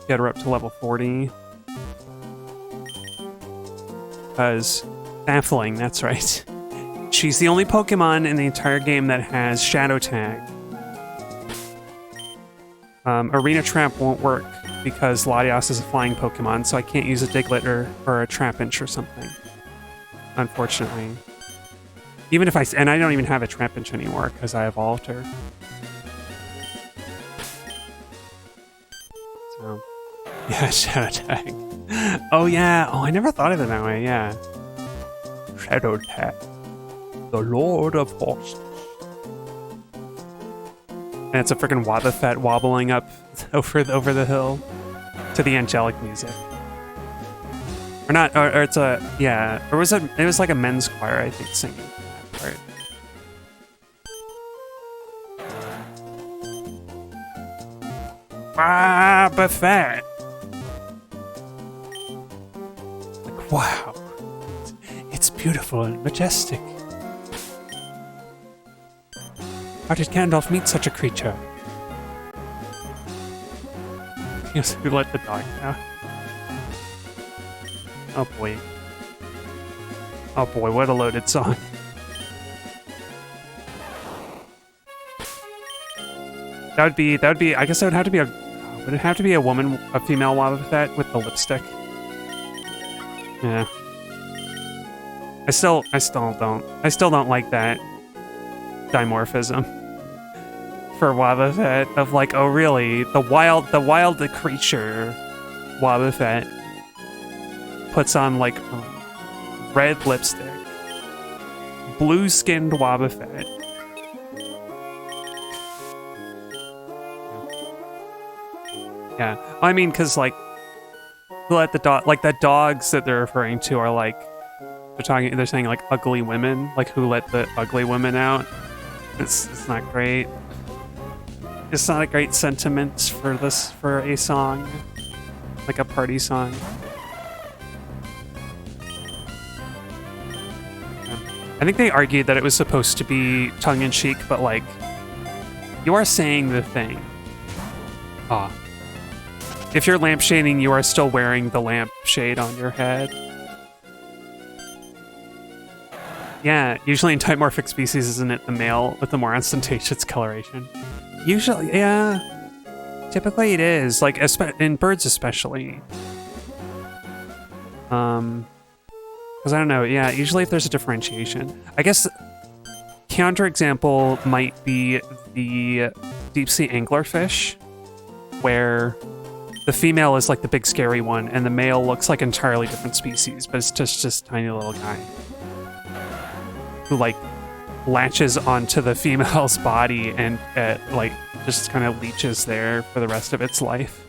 Get her up to level 40. Because baffling, that's right. She's the only Pokemon in the entire game that has Shadow Tag. Arena Trap won't work because Latias is a flying Pokemon, so I can't use a Diglett or a Trapinch or something. Unfortunately. Even if and I don't even have a Trapinch anymore because I evolved her. So, yeah, Shadow Tag. Oh yeah, I never thought of it that way, yeah. Shadow Tag. The Lord of Hosts. And it's a freaking Wobbuffet wobbling up over the hill to the angelic music. Or not, or it's a, yeah, or it was like a men's choir, I think, singing. Right. Ah, buffet. Like, wow. It's beautiful and majestic. How did Gandalf meet such a creature? Yes, we let the dog out. Oh boy. Oh boy, what a loaded song. That would be, I guess it would have to be would it have to be a woman, a female Wobbuffet with the lipstick? Yeah. I still don't like that dimorphism for Wobbuffet of like, oh really, the wild creature Wobbuffet puts on like red lipstick, blue-skinned Wobbuffet. Yeah, I mean, because like, let the dog, like the dogs that they're referring to are like, they're saying like ugly women, like who let the ugly women out. It's not great. It's not a great sentiment for a song, like a party song. I think they argued that it was supposed to be tongue-in-cheek, but like, you are saying the thing. Ah. If you're lampshading, you are still wearing the lampshade on your head. Yeah, usually in dimorphic species, isn't it the male with the more ostentatious coloration? Usually, yeah. Typically it is, like, in birds especially. Because I don't know, yeah, usually if there's a differentiation. I guess counterexample might be the deep-sea anglerfish, where the female is like the big scary one, and the male looks like entirely different species, but it's just a tiny little guy who like latches onto the female's body and like just kind of leeches there for the rest of its life.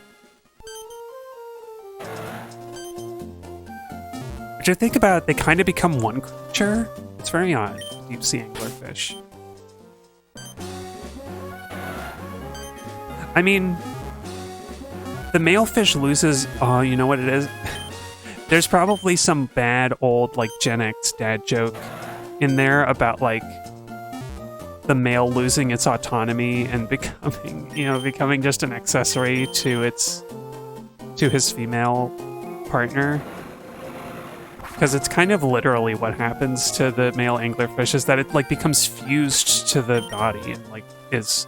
But you think about it, they kind of become one creature. It's very odd, deep sea anglerfish. I mean, the male fish loses, oh, you know what it is? There's probably some bad old like Gen X dad joke in there about like the male losing its autonomy and becoming just an accessory to his female partner. Because it's kind of literally what happens to the male anglerfish is that it like becomes fused to the body and like it's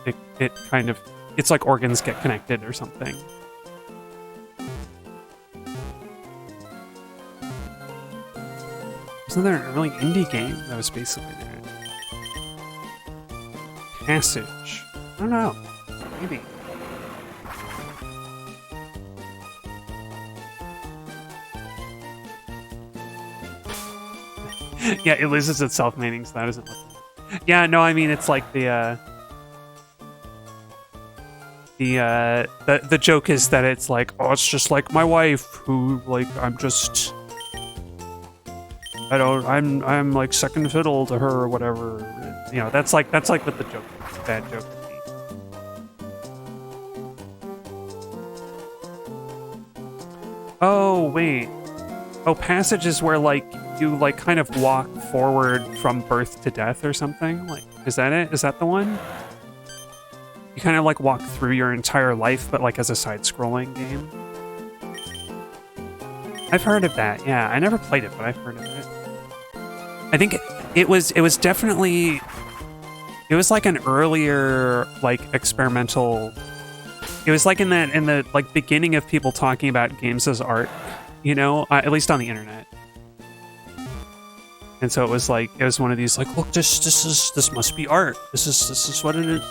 like organs get connected or something. Wasn't there an early indie game that was basically that? Passage. I don't know. Maybe. Yeah, it loses its self-mating, so that doesn't look good. Yeah, no, I mean, it's like the joke is that it's like, oh, it's just like my wife who, like, I'm like second fiddle to her or whatever. You know, that's like what the joke is, bad joke would be. Oh, wait. Oh, passage is where, like, you, like, kind of walk forward from birth to death or something? Like, is that it? Is that the one? You kind of, like, walk through your entire life, but, like, as a side-scrolling game? I've heard of that, yeah. I never played it, but I've heard of it. I think it was definitely... It was, like, an earlier, like, experimental... It was, like, in the, like, beginning of people talking about games as art, you know? At least on the internet. And so it was like, it was one of these like, look, this must be art. This is what it is.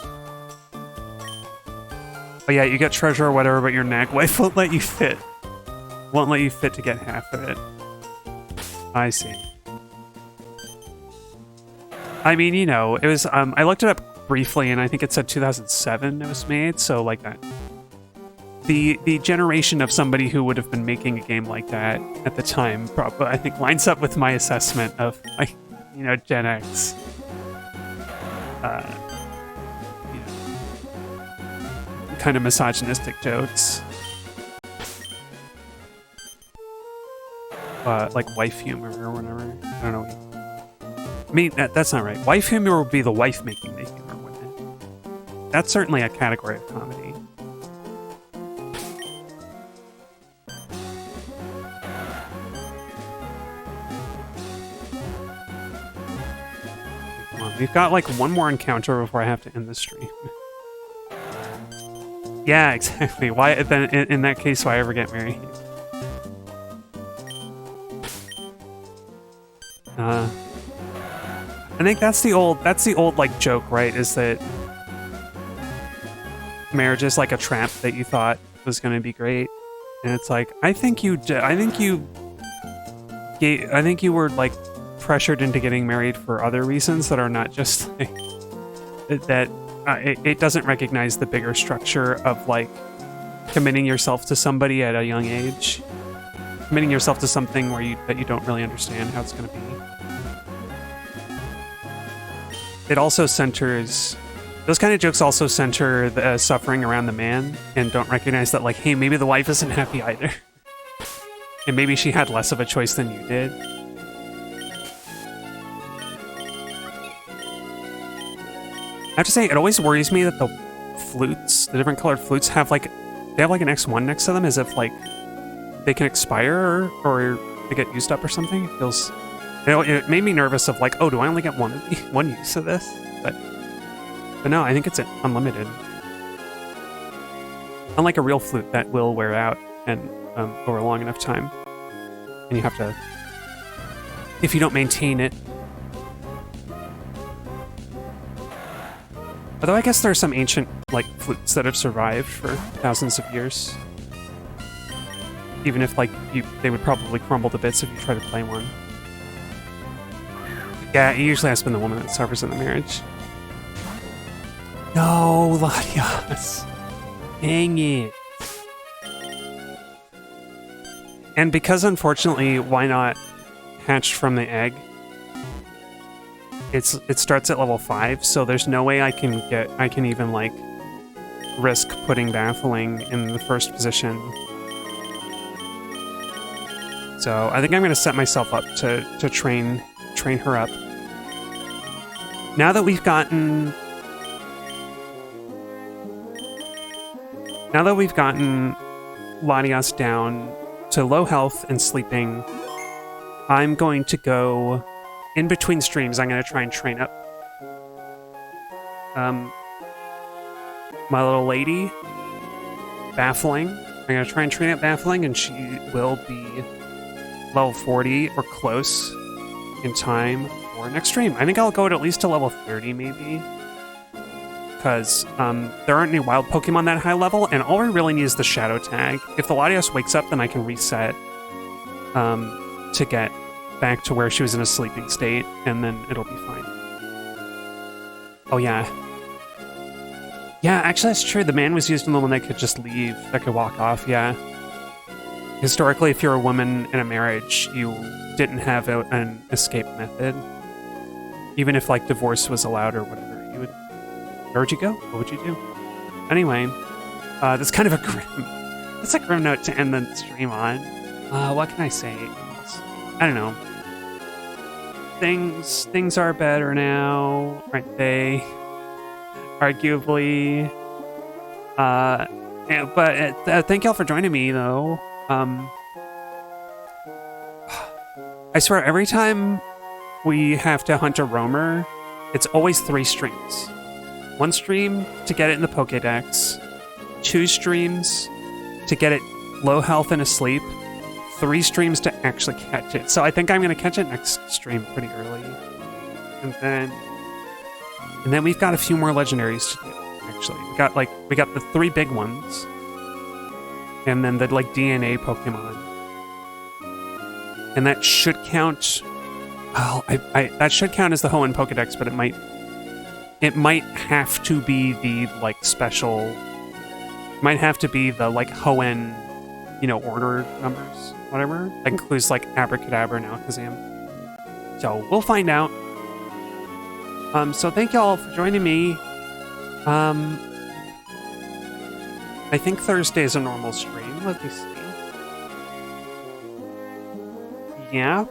Oh yeah, you get treasure or whatever, but your nag wife won't let you fit. Won't let you fit to get half of it. I see. I mean, you know, it was, I looked it up briefly and I think it said 2007 it was made, so like that. The generation of somebody who would have been making a game like that at the time probably, I think, lines up with my assessment of, like, you know, Gen X. You know, kind of misogynistic jokes. Like wife humor or whatever. I don't know. I mean, that's not right. Wife humor would be the wife making the humor, wouldn't it? That's certainly a category of comedy. We've got like one more encounter before I have to end the stream. Yeah, exactly. Why then? In that case, why ever get married? I think that's the old like joke, right? Is that marriage is like a trap that you thought was going to be great, and it's like I think you were like pressured into getting married for other reasons that are not just like, that. It doesn't recognize the bigger structure of like committing yourself to somebody at a young age, committing yourself to something that you don't really understand how it's going to be. It also centers, those kind of jokes also center the suffering around the man and don't recognize that like, hey, maybe the wife isn't happy either. And maybe she had less of a choice than you did. I have to say, it always worries me that the flutes, the different colored flutes, have like, they have like an X1 next to them as if like they can expire or they get used up or something. It feels, it made me nervous of like, oh, do I only get one use of this? But no, I think it's unlimited. Unlike a real flute that will wear out and over a long enough time, and you have to, if you don't maintain it. Although I guess there are some ancient like flutes that have survived for thousands of years. Even if like they would probably crumble to bits if you try to play one. Yeah, it usually has been the woman that suffers in the marriage. No, Latias. Dang it. And because unfortunately, why not hatched from the egg? It starts at level 5, so there's no way I can even like risk putting baffling in the first position. So I think I'm gonna set myself up to train her up. Now that we've gotten Latias down to low health and sleeping, I'm going to go in between streams. I'm going to try and train up my little lady, Baffling. I'm going to try and train up Baffling, and she will be level 40 or close in time for next stream. I think I'll go at least to level 30, maybe. Because there aren't any wild Pokemon that high level, and all we really need is the Shadow Tag. If the Latias wakes up, then I can reset to get back to where she was in a sleeping state, and then it'll be fine. Oh, yeah. Yeah, actually, that's true. The man was used in the one that could just leave, that could walk off, yeah. Historically, if you're a woman in a marriage, you didn't have an escape method. Even if, like, divorce was allowed or whatever, you would... Where would you go? What would you do? Anyway, that's kind of a grim... That's a grim note to end the stream on. What can I say? I don't know. Things are better now, aren't they? Arguably. Yeah, but thank y'all for joining me, though. I swear, every time we have to hunt a roamer, it's always 3 streams. 1 stream to get it in the Pokédex, 2 streams to get it low health and asleep, 3 streams to actually catch it. So I think I'm going to catch it next stream pretty early. And then we've got a few more legendaries to do, actually. We got the 3 big ones. And then the like DNA Pokemon. And that should count. Well, that should count as the Hoenn Pokédex, but it might have to be the like special. It might have to be the like Hoenn, order numbers, whatever. That includes like Abracadabra and Alakazam. So we'll find out. So thank y'all for joining me. I think Thursday is a normal stream. Let me see. Yeah.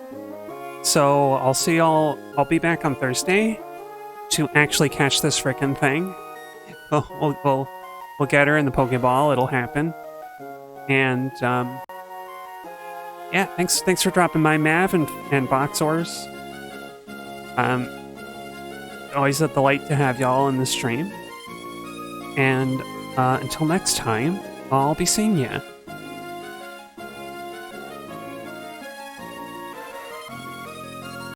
So I'll see y'all. I'll be back on Thursday to actually catch this frickin' thing. We'll get her in the Pokeball. It'll happen. And yeah, thanks for dropping by, Mav and Boxors. always a delight to have y'all in the stream. And until next time, I'll be seeing ya.